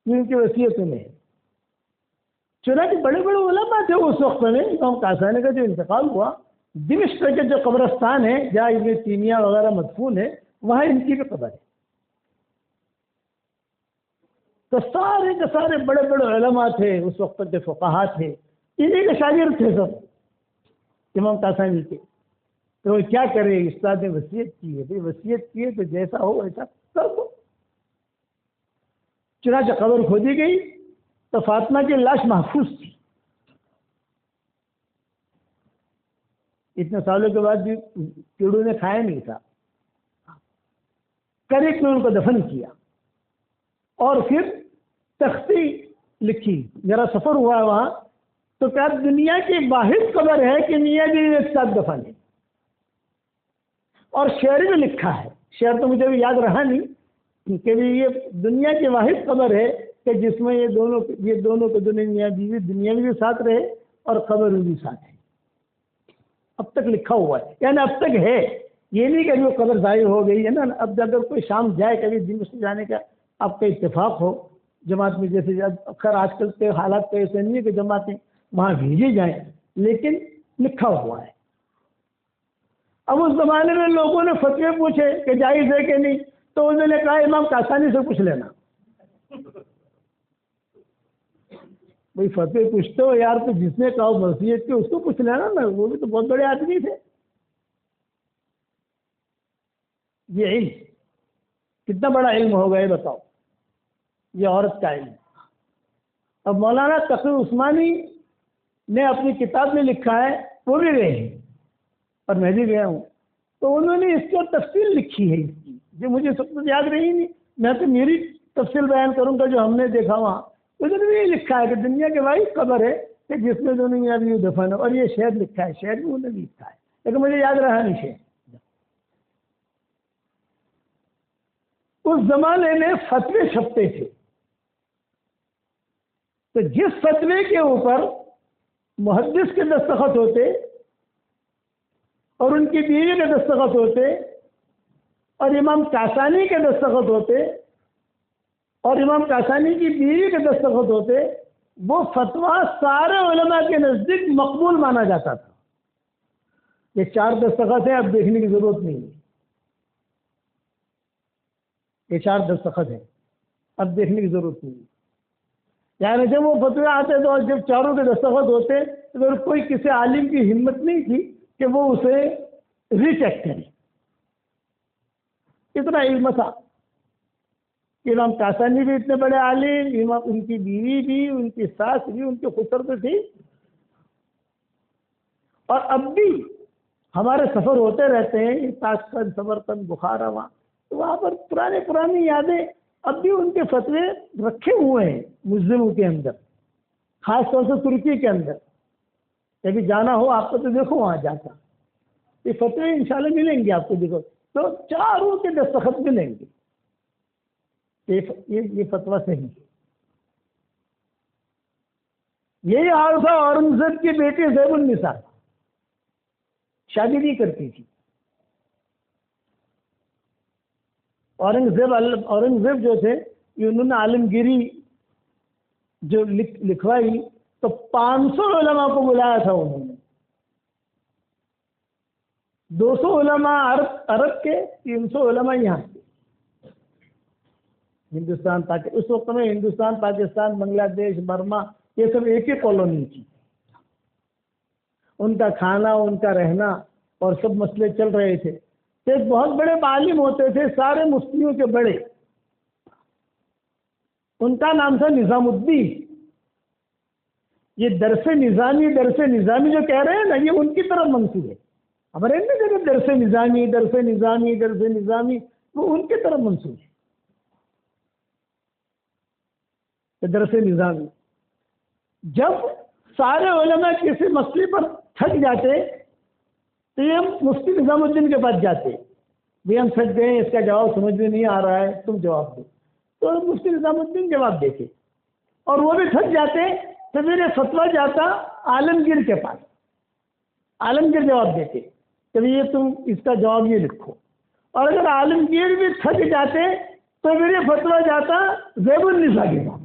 ان کی وصیتوں میں. چنانچہ بڑے بڑے علماء تھے اس وقت میں. امام کاشانی کا جو انتقال ہوا, دمشق کے جو قبرستان ہے جہاں ابن تیمیہ وغیرہ مدفون ہے, وہاں ان کی بھی قبر ہے. تو سارے کے سارے بڑے بڑے علماء تھے اس وقت کے فقہا تھے، انہیں کے شاگرد تھے سب امام کاسانی کے. تو وہ کیا کرے، استاد نے وصیت کی ہے، بھائی وصیت کی ہے تو جیسا ہو ویسا کر دو. چنانچہ قبر کھودی گئی تو فاطمہ کی لاش محفوظ تھی. اتنے سالوں کے بعد بھی کیڑوں نے کھایا نہیں تھا. کریک نے ان کو دفن کیا اور پھر تختی لکھی. میرا سفر ہوا ہے وہاں تو کیا دنیا کی واحد قبر ہے کہ میاں بھی ایک ساتھ دفن ہے. اور شعر میں لکھا ہے، شعر تو مجھے بھی یاد رہا نہیں کہ یہ دنیا کی واحد قبر ہے کہ جس میں یہ دونوں کے دونوں میاں بیوی دنیا میں بھی ساتھ رہے اور قبر میں بھی ساتھ ہے. اب تک لکھا ہوا ہے، یعنی اب تک ہے. یہ نہیں کہ وہ قبر ضائع ہو گئی ہے نا. اب اگر کوئی شام جائے کبھی دن سے جانے کا آپ کا اتفاق ہو جماعت میں، جیسے اکثر آج کل کے حالات تو ایسے نہیں ہے کہ جماعتیں وہاں بھیجی جائیں، لیکن لکھا ہوا ہے. اب اس زمانے میں لوگوں نے فتوے پوچھے کہ جائز ہے کہ نہیں، تو انہوں نے کہا امام کاسانی سے پوچھ لینا. بھائی فتوے پوچھتے ہو یار، تو جس نے کہا وصیت کی اس کو پوچھ لینا نا، وہ بھی تو بہت بڑے آدمی تھے. یہ علم کتنا بڑا علم ہوگا یہ بتاؤ، یہ عورت کا علم. اب مولانا تقی عثمانی نے اپنی کتاب میں لکھا ہے، وہ بھی گئے ہیں اور میں بھی گیا ہوں، تو انہوں نے اس کو تفصیل لکھی ہے اس کی، جو مجھے سب کچھ یاد رہی نہیں. میں تو میری تفصیل بیان کروں گا جو ہم نے دیکھا وہاں. انہوں نے بھی یہ لکھا ہے کہ دنیا کے واحد قبر ہے کہ جس میں دونوں میاں بیوی دفن ہے. اور یہ شعر لکھا ہے، شعر میں انہوں نے لکھا ہے لیکن مجھے یاد رہا نہیں شعر. اس زمانے میں فتوے چھپتے تھے، تو جس فتوے کے اوپر محدث کے دستخط ہوتے اور ان کی بیوی کے دستخط ہوتے اور امام کاسانی کے دستخط ہوتے اور امام کاسانی کی بیوی کے دستخط ہوتے، وہ فتویٰ سارے علماء کے نزدیک مقبول مانا جاتا تھا. یہ 4 دستخط ہے، اب دیکھنے کی ضرورت نہیں ہے. یہ 4 دستخط ہے، اب دیکھنے کی ضرورت نہیں ہے. یعنی جب وہ فتوے آتے تو جب چاروں کے دستخط ہوتے تو کوئی کسی عالم کی ہمت نہیں تھی کہ وہ اسے ریچیک کرے. اتنا علم تھا. امام کاسانی بھی اتنے بڑے عالم، ان کی بیوی بھی، ان کی ساس بھی، ان کی خسرت تھی. اور اب بھی ہمارے سفر ہوتے رہتے ہیں، تاشقند، سمرقند، بخارا، وہاں پر پرانی یادیں اب بھی ان کے فتوے رکھے ہوئے ہیں مسلموں کے اندر، خاص طور سے ترکی کے اندر. کبھی جانا ہو آپ کو تو دیکھو وہاں جا کر یہ فتوے انشاءاللہ ملیں گے آپ کو. دیکھو تو چاروں کے دستخط ملیں گے، یہ فتویٰ صحیح ہے. یہی حال تھا اورنگزیب کی بیٹی زیب النساء، شادی نہیں کرتی تھی. اورنگزیب جو تھے انہوں نے عالمگیری جو لکھوائی تو 500 علماء کو بلایا تھا. انہوں نے 200 علماء عرب کے، 300 علماء یہاں کے. ہندوستان اس وقت میں ہندوستان، پاکستان، بنگلہ دیش، برما یہ سب ایک ہی کالونی تھی. ان کا کھانا، ان کا رہنا اور سب مسئلے چل رہے تھے. ایک بہت بڑے عالم ہوتے تھے، سارے مفتیوں کے بڑے، ان کا نام تھا نظام الدین. یہ درس نظامی جو کہہ رہے ہیں نا، یہ ان کی طرف منسوب ہے. ہمارے درس نظامی وہ ان کی طرف منسوب ہے. درس نظامی جب سارے علماء کسی مسئلے پر تھک جاتے تو یہ مفتی نظام الدین کے پاس جاتے، بھی ہم تھک گئے، اس کا جواب سمجھ میں نہیں آ رہا ہے، تم جواب دو. تو مفتی نظام الدین جواب دیتے اور وہ بھی تھک جاتے تو پھر یہ فتویٰ جاتا عالمگیر کے پاس. عالمگیر جواب دیتے کہ یہ تم اس کا جواب یہ لکھو. اور اگر عالمگیر بھی تھک جاتے تو پھر یہ فتویٰ جاتا زیب النساء کے پاس.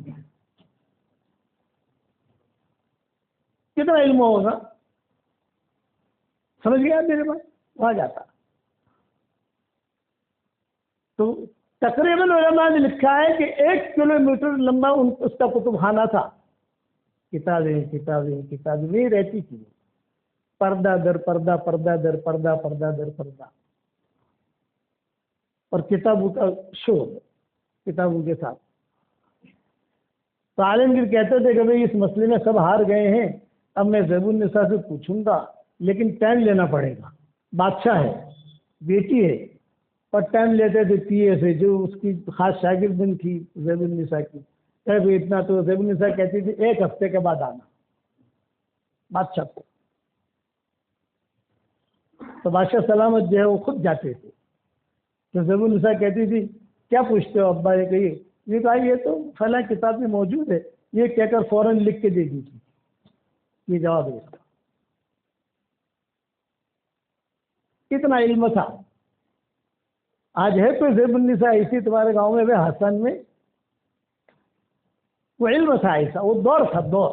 کتنا علم ہوگا، سمجھ گیا میرے پاس، وہاں جاتا. تو تقریباً علماء نے لکھا ہے کہ 1 کلومیٹر لمبا اس کا کتب خانہ تھا. کتابیں کتابیں کتابیں نہیں رہتی تھی، پردہ در پردہ، پردہ در پردہ، پردہ در پردہ، اور کتابوں کا شور کتابوں کے ساتھ. تو عالمگیر کہتے تھے کہ بھئی اس مسئلے میں سب ہار گئے ہیں، اب میں زیب النساء سے پوچھوں گا لیکن ٹائم لینا پڑے گا. بادشاہ ہے، بیٹی ہے، اور ٹائم لیتے تھے پیے سے، جو اس کی خاص شاگردن تھی زیب النساء کی. کہ اتنا تو زیب النساء کہتی تھی 1 ہفتے کے بعد آنا بادشاہ کو. تو بادشاہ سلامت جو ہے وہ خود جاتے تھے. تو زیب النساء کہتی تھی کیا پوچھتے ہو ابا؟ یہ کہیے. یہ کہا یہ تو فلاں کتاب میں موجود ہے، یہ کہہ کر فوراً لکھ کے دے دیجیے. یہ جواب ہے اس کا. اتنا علم تھا. آج ہے کوئی زیب النساء ایسی تمہارے گاؤں میں حسن میں؟ وہ علم تھا ایسا، وہ دور تھا دور.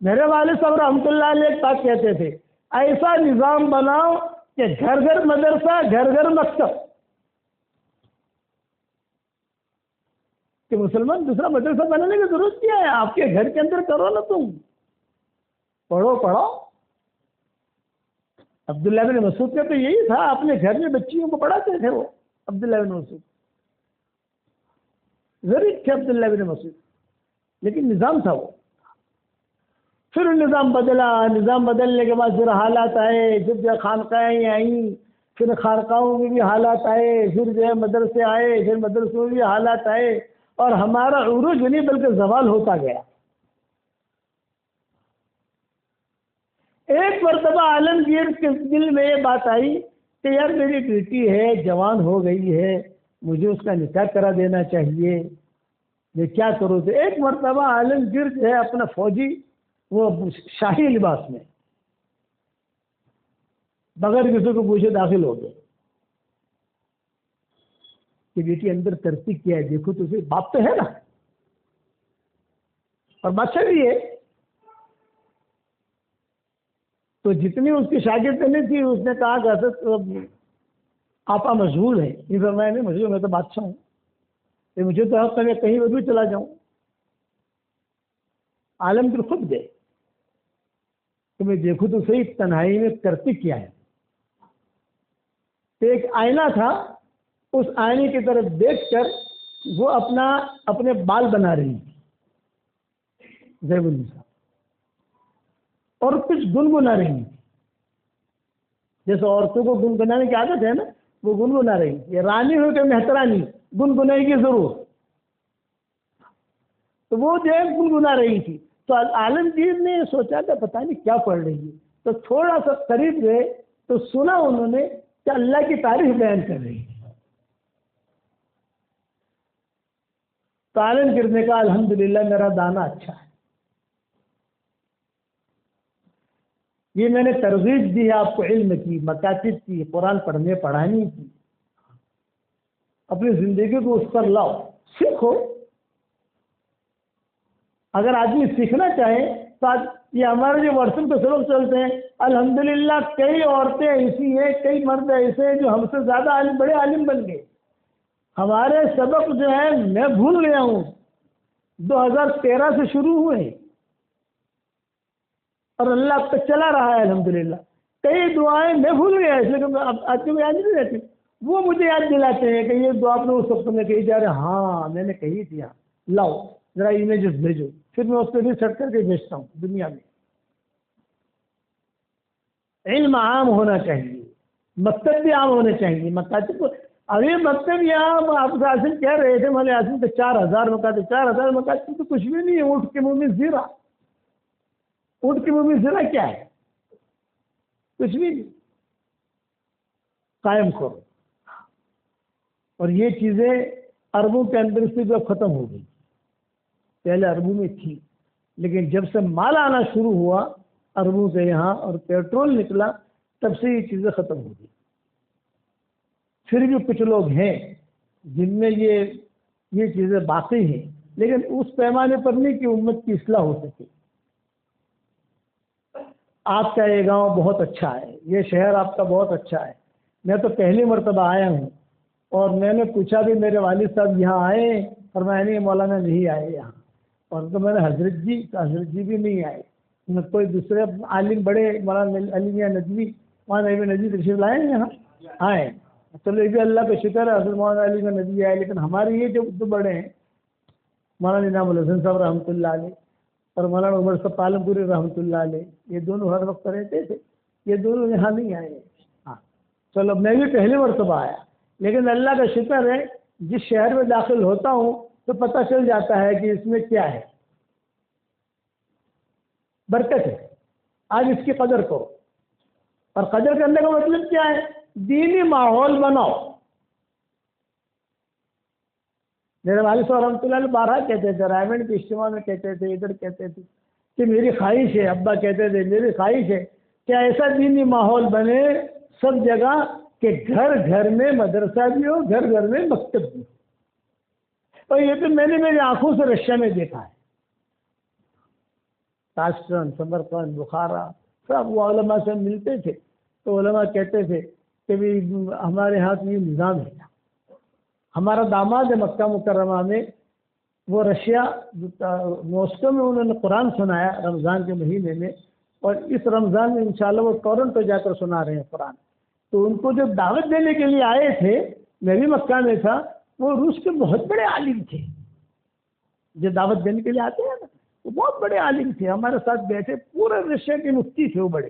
میرے والد صاحب رحمۃ اللہ علیہ ایک بات کہتے تھے، ایسا نظام بناؤ کہ گھر گھر مدرسہ، گھر گھر مکتب، کہ مسلمان دوسرا مدرسہ بنانے کی ضرورت کیا ہے؟ آپ کے گھر کے اندر کرو نا، تم پڑھو پڑھو. عبداللہ بن مسعود کا تو یہی تھا، اپنے گھر میں بچیوں کو پڑھاتے تھے وہ. عبداللہ بن مسعود غریب تھے، عبداللہ بن مسعود، لیکن نظام تھا وہ. پھر نظام بدلا، نظام بدلنے کے بعد پھر حالات آئے، پھر جو خانقاہیں آئیں، پھر خانقاہوں میں بھی حالات آئے، پھر جو ہے مدرسے آئے، پھر مدرسوں میں بھی حالات آئے، اور ہمارا عروج نہیں بلکہ زوال ہوتا گیا. ایک مرتبہ عالمگیر کے دل میں یہ بات آئی کہ یار میری بیٹی ہے، جوان ہو گئی ہے، مجھے اس کا نکاح کرا دینا چاہیے، میں کیا کروں؟ تو ایک مرتبہ عالمگیر جو ہے اپنا فوجی وہ شاہی لباس میں بغیر کسی کو پوچھے داخل ہو گئے کہ بیٹی اندر ترسی کیا ہے دیکھو تو صحیح. باپ تو ہے نا، اور بادشاہ بھی ہے. تو جتنی اس کی شاگردنی تھی اس نے کہا کہ حضرت آپا مشغول ہے. یہ فرمایا نہیں مشغول، میں تو بادشاہ ہوں، کہ مجھے تو حق میں کہیں بھی چلا جاؤں. عالمگیر خود گئے کہ میں دیکھوں تو صحیح تنہائی میں کرتی کیا ہے. تو ایک آئینہ تھا، اس آئینے کی طرف دیکھ کر وہ اپنے بال بنا رہی تھی زیب النساء، اور کچھ گنگنا رہی تھی. جیسے عورتوں کو گنگنانے کی عادت ہے نا، وہ گنگنا رہی تھی. یہ رانی ہو کہ مہترانی گنگنائے گی ضرور. تو وہ جو ہے گنگنا رہی تھی. تو عالمگیر نے سوچا کہ پتہ نہیں کیا پڑھ رہی ہے. تو تھوڑا سا قریب گئے تو سنا انہوں نے کہ اللہ کی تعریف بیان کر رہی ہے. تو عالمگیر نے کہا الحمدللہ میرا دانا اچھا ہے. یہ میں نے ترغیب دی ہے آپ کو علم کی، مکاتب کی، قرآن پڑھنے پڑھانے کی. اپنی زندگی کو اس پر لاؤ، سیکھو. اگر آدمی سیکھنا چاہے تو آج یہ ہمارے جو واٹس ایپ پہ سبق چلتے ہیں، الحمدللہ کئی عورتیں ایسی ہیں، کئی مرد ایسے ہیں جو ہم سے زیادہ عالم، بڑے عالم بن گئے. ہمارے سبق جو ہے میں بھول گیا ہوں، 2013 سے شروع ہوئے اور اللہ اب تک چلا رہا ہے الحمدللہ. کئی دعائیں میں بھول گیا، اس لیے کہ آج کو یاد نہیں رہتی. وہ مجھے یاد دلاتے ہیں کہ یہ دعا آپ نے اس وقت میں کہی جا رہے. ہاں میں نے کہی تھی، ہاں لاؤ ذرا امیجز بھیجو، پھر میں اس پہ ریسرچ کر کے بھیجتا ہوں دنیا میں. علم عام ہونا چاہیے، مکتب بھی عام ہونے چاہیے. مکاتب کو ابھی مکتب یہاں آپ حاصل کہہ رہے تھے، مولوی حاصل تو 4000 مکاتب، 4000 مکاتب تو کچھ بھی نہیں ہے. اونٹ کے منہ میں زیرہ. اونٹ کے منہ میں زیرہ کیا ہے؟ کچھ بھی نہیں. قائم کرو. اور یہ چیزیں عربوں کے اندر سے جو ختم ہو گئی، پہلے عربوں میں تھی، لیکن جب سے مال آنا شروع ہوا عربوں سے یہاں اور پیٹرول نکلا تب سے یہ چیزیں ختم ہو گئی. پھر بھی کچھ لوگ ہیں جن میں یہ چیزیں باقی ہیں، لیکن اس پیمانے پر نہیں کہ امت کی اصلاح ہو سکے. آپ کا یہ گاؤں بہت اچھا ہے، یہ شہر آپ کا بہت اچھا ہے. میں تو پہلی مرتبہ آیا ہوں، اور میں نے پوچھا بھی میرے والد صاحب یہاں آئے ہیں؟ فرمایا نہیں مولانا نہیں آئے یہاں. اور تو میں نے حضرت جی بھی نہیں آئے. کوئی دوسرے عالم بڑے مولانا علی میاں ندوی مولانا ندوی تشریف لائے ہیں یہاں آئے. چلو یہ بھی اللہ کا شکر ہے حضرت مولانا علی میاں ندوی آئے. لیکن ہمارے یہ جو بڑے ہیں مولانا انعام الحسن صاحب رحمۃ اللہ علیہ اور مولانا عمر صاحب پالم پوری رحمۃ اللہ علیہ، یہ دونوں ہر وقت رہتے تھے، یہ دونوں یہاں نہیں آئے. ہاں چلو میں بھی پہلی مرتبہ آیا، لیکن اللہ کا شکر ہے جس شہر میں داخل ہوتا ہوں تو پتہ چل جاتا ہے کہ اس میں کیا ہے، برکت ہے. آج اس کی قدر کرو. اور قدر کرنے کا مطلب کیا ہے؟ دینی ماحول بناؤ. میرے والد صاحب رحمۃ اللہ علیہ بارہ کہتے تھے، رائمنڈ کے اجتماع میں کہتے تھے، ادھر کہتے تھے کہ میری خواہش ہے، ابا کہتے تھے میری خواہش ہے کہ ایسا دینی ماحول بنے سب جگہ کہ گھر گھر میں مدرسہ بھی ہو، گھر گھر میں مکتب بھی ہو. اور یہ تو میں نے میری آنکھوں سے رشیا میں دیکھا ہے. تاشکند، سمرقند، بخارا سب وہ علماء سے ملتے تھے تو علماء کہتے تھے کہ بھی ہمارے ہاتھ میں یہ نظام ہے. ہمارا داماد ہے مکہ مکرمہ میں، وہ رشیا موسکو میں انہوں نے قرآن سنایا رمضان کے مہینے میں، اور اس رمضان میں انشاءاللہ وہ ٹورنٹو جا کر سنا رہے ہیں قرآن. تو ان کو جو دعوت دینے کے لیے آئے تھے، میں بھی مکہ میں تھا، وہ روس کے بہت بڑے عالم تھے. جو دعوت دینے کے لیے آتے ہیں نا وہ بہت بڑے عالم تھے، ہمارے ساتھ بیٹھے، پورے رشیا کے مفتی تھے وہ بڑے.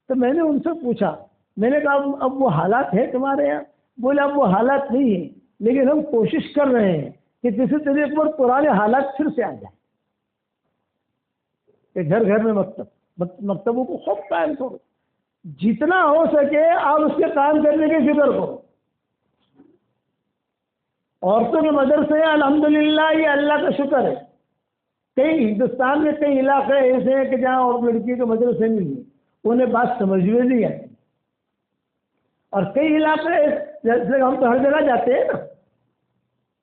تو میں نے ان سے پوچھا، میں نے کہا اب وہ حالات ہیں تمہارے یہاں؟ بولے اب وہ حالات نہیں ہیں، لیکن ہم کوشش کر رہے ہیں کہ کسی طریقے پر پرانے حالات پھر سے آ جائیں، کہ گھر گھر میں مکتبوں کو خوب قائم کرو، جتنا ہو سکے آپ اس کے قائم کرنے کی فکر کرو. عورتوں کے مدرسے ہیں الحمدللہ، یہ اللہ کا شکر ہے. کئی ہندوستان میں کئی علاقے ایسے ہیں کہ جہاں اور لڑکی کے مدرسے نہیں ہیں، انہیں بات سمجھ میں نہیں آتی. اور کئی علاقے جیسے ہم تو ہر جگہ جاتے ہیں نا،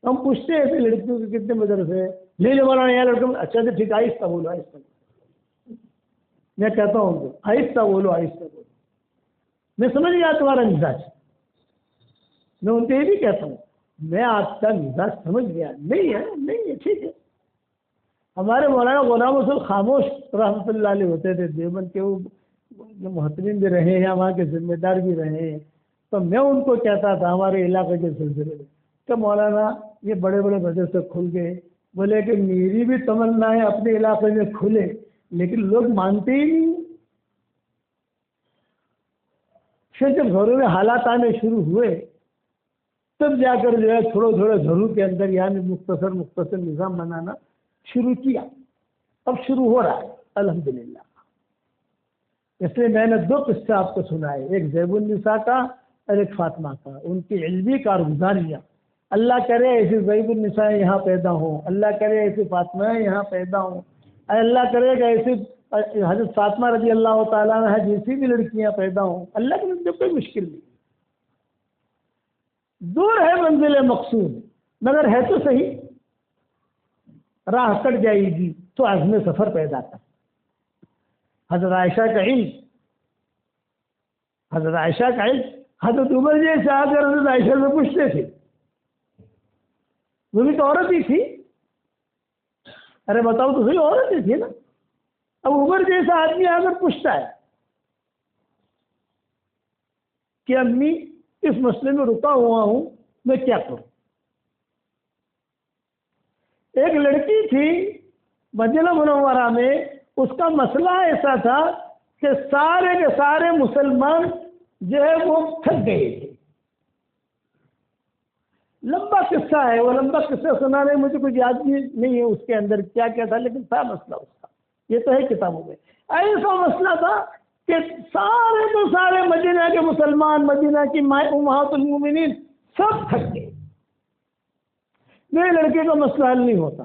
ہم پوچھتے ہیں لڑکیوں کے کتنے مدرسے ہیں، لے لے بولا یہاں لڑکوں. اچھا تو ٹھیک، آہستہ بولو آہستہ بولو. میں کہتا ہوں تو آہستہ بولو آہستہ بولو. میں سمجھ گیا تمہارا مزاج. میں ان کو یہ بھی کہتا ہوں میں آپ کا مزاج سمجھ گیا. نہیں ہے ٹھیک ہے. ہمارے مولانا غلام حسین خاموش رحمۃ اللہ علیہ ہوتے تھے دیوبند کے، وہ محترم بھی رہے ہیں، وہاں کے ذمہ دار بھی رہے ہیں. تو میں ان کو کہتا تھا ہمارے علاقے کے سلسلے میں کہ مولانا یہ بڑے بڑے مدرسے کھل گئے. بولے کہ میری بھی تمنا ہے اپنے علاقے میں کھلے، لیکن لوگ مانتے ہی نہیں. پھر جب گھروں میں حالات آنے شروع ہوئے تب جا کر جو ہے تھوڑے گھروں کے اندر یعنی مختصر نظام بنانا شروع کیا. اب شروع ہو رہا ہے الحمدللہ. اس لیے میں نے 2 قصے آپ کو سنائے، ایک زیب النساء کا اور ایک فاطمہ کا، ان کی علمی کارگزاریاں. اللہ کرے ایسی زیب النساء یہاں پیدا ہوں، اللہ کرے ایسی فاطمہ یہاں پیدا ہوں، اللہ کرے کہ ایسی حضرت فاطمہ رضی اللہ تعالیٰ عنہ جیسی بھی لڑکیاں پیدا ہوں. اللہ کے لیے کوئی مشکل نہیں. دور ہے منزل مقصود، مگر ہے تو صحیح. راہ کٹ جائے گی تو عزم سفر پیدا کر. حضرت عائشہ کا علم، حضرت عمر جیسے آ کر حضرت عائشہ سے پوچھتے تھے. وہ بھی تو عورت ہی تھی. ارے بتاؤ تو صحیح، عورت ہی تھی نا. اب عمر جیسا آدمی آ کر پوچھتا ہے کہ امی اس مسئلے میں رکا ہوا ہوں، میں کیا کروں. ایک لڑکی تھی مدینہ منورہ میں، اس کا مسئلہ ایسا تھا کہ سارے کے سارے مسلمان جو ہے وہ تھک گئے تھے. لمبا قصہ ہے، وہ لمبا قصہ سنانے مجھے کچھ یاد نہیں ہے اس کے اندر کیا تھا، لیکن تھا مسئلہ اس کا. یہ تو ہے کتابوں میں. ایسا مسئلہ تھا کہ سارے تو سارے مدینہ کے مسلمان، مدینہ کی امہات المومنین سب تھک گئے. میرے لڑکے کا مسئلہ حل نہیں ہوتا.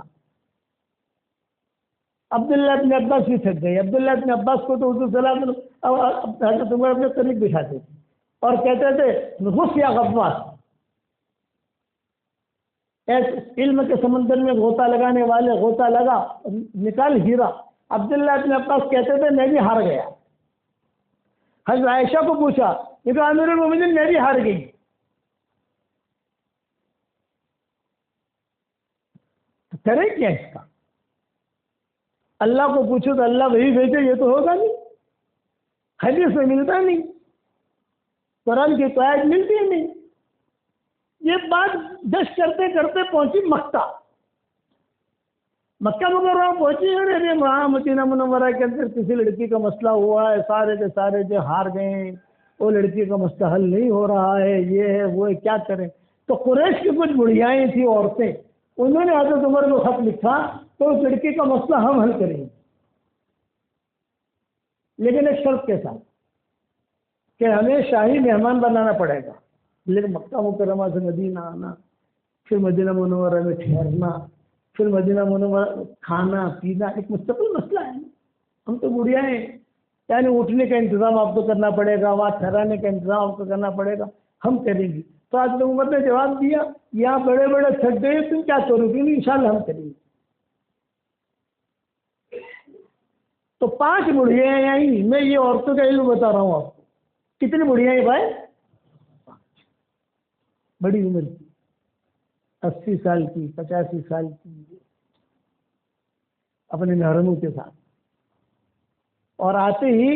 عبداللہ ابن عباس بھی تھک گئے. عبداللہ ابن عباس کو تو حضور صلی اللہ علیہ وسلم حضرت عمر اپنے قریب بٹھاتے تھے اور کہتے تھے غص یا غواص، علم کے سمندر میں غوطہ لگانے والے غوطہ لگا نکال ہیرا. عبداللہ ابن عباس کہتے تھے میں بھی ہار گیا. حضرت عائشہ کو پوچھا، یہ تو امیر المومنین میں بھی ہار گئی. کرے کیا اس کا؟ اللہ کو پوچھو تو اللہ وہی بھیجے، یہ تو ہوگا نہیں، حدیث میں ملتا نہیں، قرآن کی آیت ملتی ہی نہیں۔ یہ بات جش کرتے کرتے پہنچی مکہ مکرمہ پہنچی، اور وہاں مدینہ منورہ کے اندر کسی لڑکی کا مسئلہ ہوا ہے، سارے کے سارے جو ہار گئے ہیں، وہ لڑکی کا مسئلہ حل نہیں ہو رہا ہے، یہ ہے وہ ہے، کیا کریں؟ تو قریش کی کچھ بڑھیائیں تھیں عورتیں، انہوں نے حضرت عمر کو خط لکھا تو اس لڑکی کا مسئلہ ہم حل کریں گے، لیکن ایک شرط کے ساتھ کہ ہمیں شاہی مہمان بنانا پڑے گا، لیکن مکہ مکرمہ سے مدینہ آنا، پھر مدینہ منورہ میں ٹھہرنا، پھر مدینہ منورہ کھانا پینا ایک مستقل مسئلہ ہے۔ ہم تو بڑھیا ہیں، یعنی اٹھنے کا انتظام آپ کو کرنا پڑے گا، وہاں ٹھہرانے کا انتظام آپ کو کرنا پڑے گا، ہم کریں گے۔ تو آج عمر نے جواب دیا، یہاں بڑے بڑے تھک گئے، تم کیا کرو گے؟ انشاءاللہ ہم کریں گے۔ تو 5 بڑھیا ہیں یہیں، میں یہ عورتوں کا علم بتا رہا ہوں آپ کو۔ کتنی بڑھیا ہیں بھائی؟ بڑی عمر کی، 80 سال کی، 85 سال کی، اپنے محرموں کے ساتھ، اور آتے ہی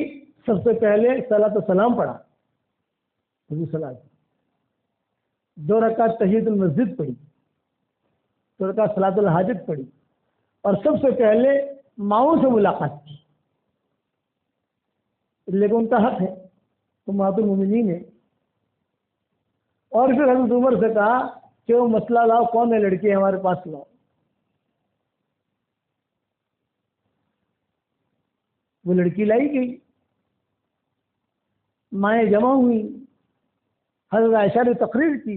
سب سے پہلے صلاۃ و سلام پڑھا، حضور صلی اللہ علیہ وسلم، 2 رکعت تحیۃ المسجد پڑھی، 2 رکعت صلاۃ الحاجت پڑھی، اور سب سے پہلے ماؤں سے ملاقات کی، لیکن ان کا حق ہے، تو امہات المومنین ہے۔ اور پھر حضرت عمر سے کہا کہ وہ مسئلہ لاؤ، کون ہے لڑکی ہمارے پاس لاؤ۔ وہ لڑکی لائی گئی، مائیں جمع ہوئی، حضرت عائشہ نے تقریر کی۔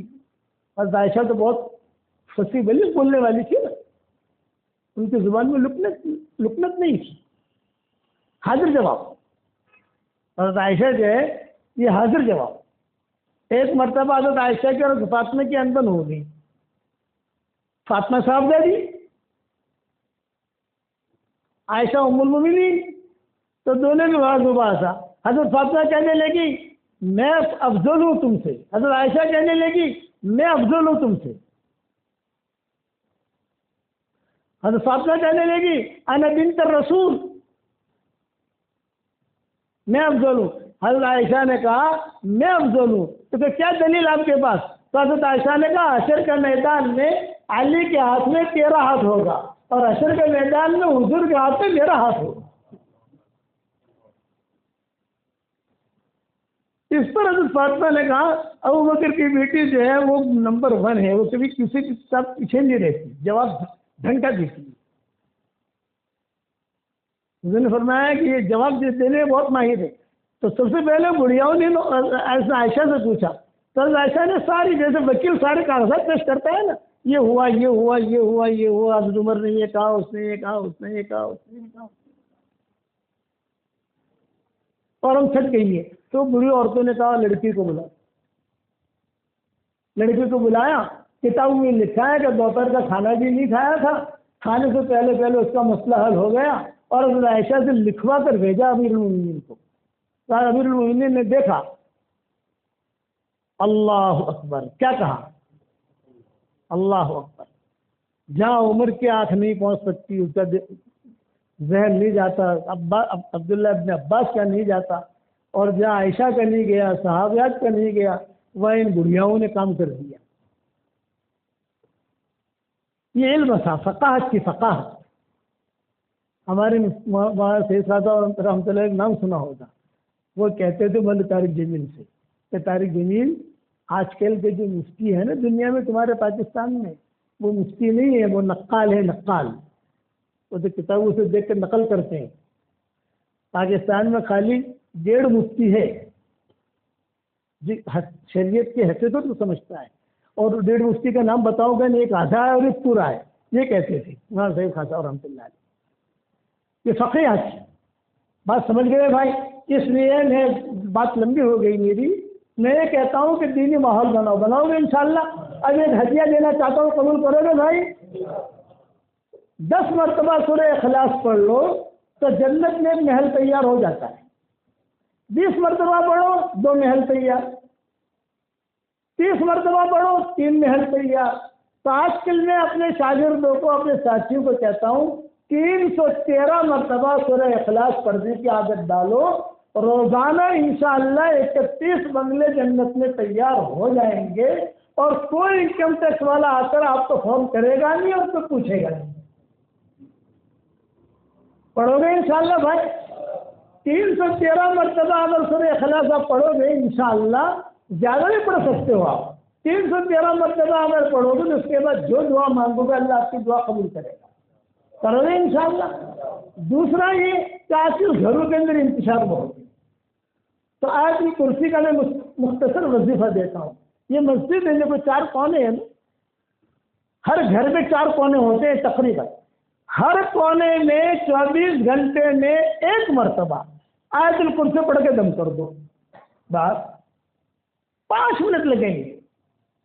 حضرت عائشہ تو بہت فصیح بلیغ بولنے والی تھی نا، ان کی زبان میں لکنت نہیں تھی، حاضر جواب۔ حضرت عائشہ جو ہے یہ حاضر جواب۔ ایک مرتبہ حضرت عائشہ کی اور فاطمہ کی اندن ہو گئی، فاطمہ صاحب دادی، عائشہ ام المومنین، تو دونوں کے بعد مباحثہ۔ حضرت فاطمہ کہنے لگی میں افضل ہوں تم سے، حضرت عائشہ کہنے لگی میں افضل ہوں تم سے، حضرت فاطمہ کہنے لگی انا بنت الرسول، میں افضل ہوں۔ حضرت عائشہ نے کہا میں افضل ہوں، تو کہ کیا دلیل آپ کے پاس؟ تو حضرت عائشہ نے کہا حشر کے میدان میں علی کے ہاتھ میں 13 ہاتھ ہوگا، اور حشر کے میدان میں حضور کے ہاتھ میں میرا ہاتھ ہوگا۔ اس پر حضرت فاطمہ نے کہا ابو بکر کی بیٹی جو ہے وہ نمبر 1 ہے، وہ کبھی کسی کے ساتھ پیچھے نہیں رہتی، جواب ڈھنگ کا دیتی۔ حضور نے فرمایا کہ یہ جواب دینے میں بہت ماہر ہے۔ تو سب سے پہلے بڑھیاؤں نے عائشہ سے پوچھا، تو عائشہ نے ساری، جیسے وکیل سارے کاغذات پیش کرتا ہے نا، یہ ہوا یہ ہوا یہ ہوا یہ ہوا، حضرت عمر نے یہ کہا، اس نے یہ کہا، اس نے یہ کہا، اس نے یہ کہا، اور ہم تھک گئی ہے۔ تو بڑھی عورتوں نے کہا لڑکی کو بلا، لڑکی کو بلایا۔ کتابوں میں لکھا ہے کہ دوپہر کا کھانا بھی نہیں کھایا تھا، کھانے سے پہلے پہلے اس کا مسئلہ حل ہو گیا، اور حضرت عائشہ سے لکھوا کر بھیجا امیر المومنین کو۔ امیر المومنین نے دیکھا، اللہ اکبر، کیا کہا؟ اللہ اکبر۔ جہاں عمر کی آنکھ نہیں پہنچ سکتی، اس کا ذہن نہیں جاتا، عبداللہ ابن عباس کا نہیں جاتا، اور جہاں عائشہ کا نہیں گیا، صحابیات کا نہیں گیا، وہ ان بڑھیاؤں نے کام کر دیا۔ یہ علم تھا، فقاہت کی فقاہت۔ ہمارے سید سادہ رحمۃ اللہ ایک نام سنا ہوگا، وہ کہتے تھے مل طارق جمیل سے کہ طارق جمیل آج کل کے جو مفتی ہے نا دنیا میں، تمہارے پاکستان میں، وہ مفتی نہیں ہے، وہ نقال ہے، نقال۔ وہ تو کتابوں سے دیکھ کر نقل کرتے ہیں۔ پاکستان میں خالی 1.5 مفتی ہے جی، شریعت کی حیثیت تو سمجھتا ہے، اور 1.5 مفتی کا نام بتاؤ گا نہیں، ایک آدھا ہے اور ایک پورا ہے، یہ کہتے تھے مولانا سید خان صاحب رحمۃ اللہ علیہ۔ یہ فقیہ تھی، بات سمجھ گئے بھائی؟ اس لیے میں، بات لمبی ہو گئی میری، میں یہ کہتا ہوں کہ دینی ماحول بناؤ گے انشاءاللہ۔ اب ایک ہدیہ دینا چاہتا ہوں، قبول کرو گے بھائی؟ 10 مرتبہ سورہ اخلاص پڑھ لو تو جنت میں ایک محل تیار ہو جاتا ہے۔ 20 مرتبہ پڑھو 2 محل تیار، 30 مرتبہ پڑھو 3 محل تیار، تو آج کل میں اپنے شاگردوں کو، اپنے ساتھیوں کو کہتا ہوں 313 مرتبہ سورہ اخلاص پڑھنے کی عادت ڈالو، روزانہ انشاءاللہ 31 بنگلے جنت میں تیار ہو جائیں گے، اور کوئی انکم ٹیکس والا آ کر آپ کو فون کرے گا نہیں اور تو پوچھے گا نہیں۔ پڑھو گے انشاءاللہ بھائی؟ 313 مرتبہ اگر سورہ اخلاص آپ پڑھو گے انشاءاللہ، زیادہ نہیں پڑھ سکتے ہو آپ، 313 مرتبہ اگر پڑھو گے تو اس کے بعد جو دعا مانگو گے اللہ آپ کی دعا قبول کرے گا۔ کرو گے انشاءاللہ؟ دوسرا یہ کہ آج کل گھروں کے اندر انتشار بہت ہے، تو آج کی کرسی کا میں مختصر وظیفہ دیتا ہوں۔ یہ مسجد ہے، کوئی 4 کونے ہیں نا، ہر گھر میں 4 کونے ہوتے ہیں تقریباً، ہر کونے میں 24 گھنٹے میں 1 مرتبہ آیت الکرسی پڑھ کے دم کر دو، بس 5 منٹ لگیں گے،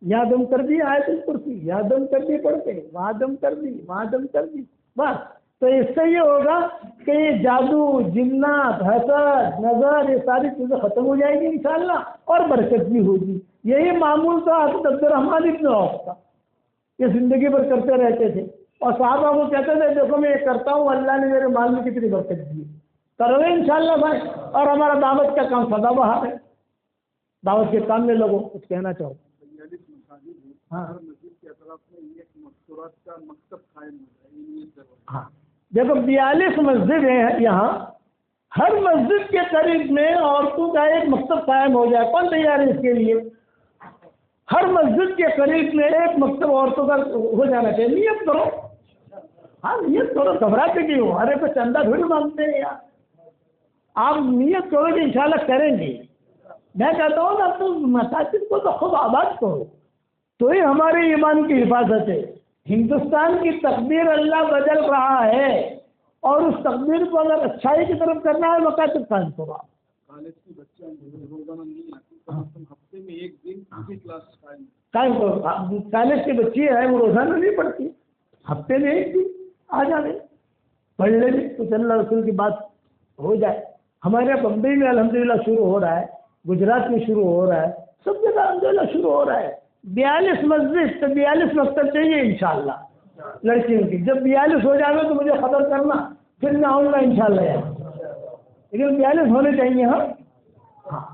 یا دم کر دی آیت الکرسی، یا دم کر دی پڑھ کے، وہاں دم کر دی، وہاں دم کر دی، بس۔ تو اس سے یہ ہوگا کہ یہ جادو، جنات، حسد، نظر، یہ ساری چیزیں ختم ہو جائیں گی انشاءاللہ، اور برکت بھی ہوگی۔ یہی معمول تھا حضرت عبد الرحمن ابن عوف کا، یہ زندگی بھر کرتے رہتے تھے، اور صحابہ کو کہتے تھے دیکھو میں یہ کرتا ہوں، اللہ نے میرے مال میں کتنی برکت دی۔ کرو گے انشاءاللہ بھائی؟ اور ہمارا دعوت کا کام سدا بہار ہے، دعوت کے کام میں لوگوں کچھ کہنا چاہو؟ ہاں ہاں، دیکھو 42 مسجد ہیں یہاں، ہر مسجد کے قریب میں عورتوں کا ایک مکتب قائم ہو جائے، کون تیار ہے اس کے لیے؟ ہر مسجد کے قریب میں ایک مکتب عورتوں کا ہو جانا چاہیے، نیت کرو، ہاں نیت کرو، گھبراتے کیوں ہو؟ ارے کوئی چندہ تھوڑی مانگتے ہیں یار، آپ نیت کرو کہ انشاءاللہ کریں گے۔ میں کہتا ہوں نا تم مساجد کو تو خود آباد کرو، تو ہی ہمارے ایمان کی حفاظت ہے۔ ہندوستان کی تقدیر اللہ بدل رہا ہے، اور اس تقدیر کو اگر اچھائی کی طرف کرنا ہے مکاتب قائم کرو۔ کالج کی بچیاں روزانہ نہیں آتی، ہفتے میں 1 دن کسی کلاس قائم کرو۔ کالج کی بچی ہے وہ روزانہ نہیں پڑھتی، ہفتے میں 1 دن آ جانے پڑھ لے بھی، کچھ اللہ رسول کی بات ہو جائے۔ ہمارے یہاں بمبئی میں الحمدللہ شروع ہو رہا ہے، گجرات میں شروع ہو رہا ہے، سب جگہ الحمدللہ شروع ہو رہا ہے۔ 42 مسجد تو 42 مکتب چاہیے انشاءاللہ لڑکیوں کی۔ جب 42 ہو جائے گا تو مجھے خبر کرنا، پھر میں آؤں گا انشاءاللہ یار، لیکن 42 ہونے چاہیے۔ ہاں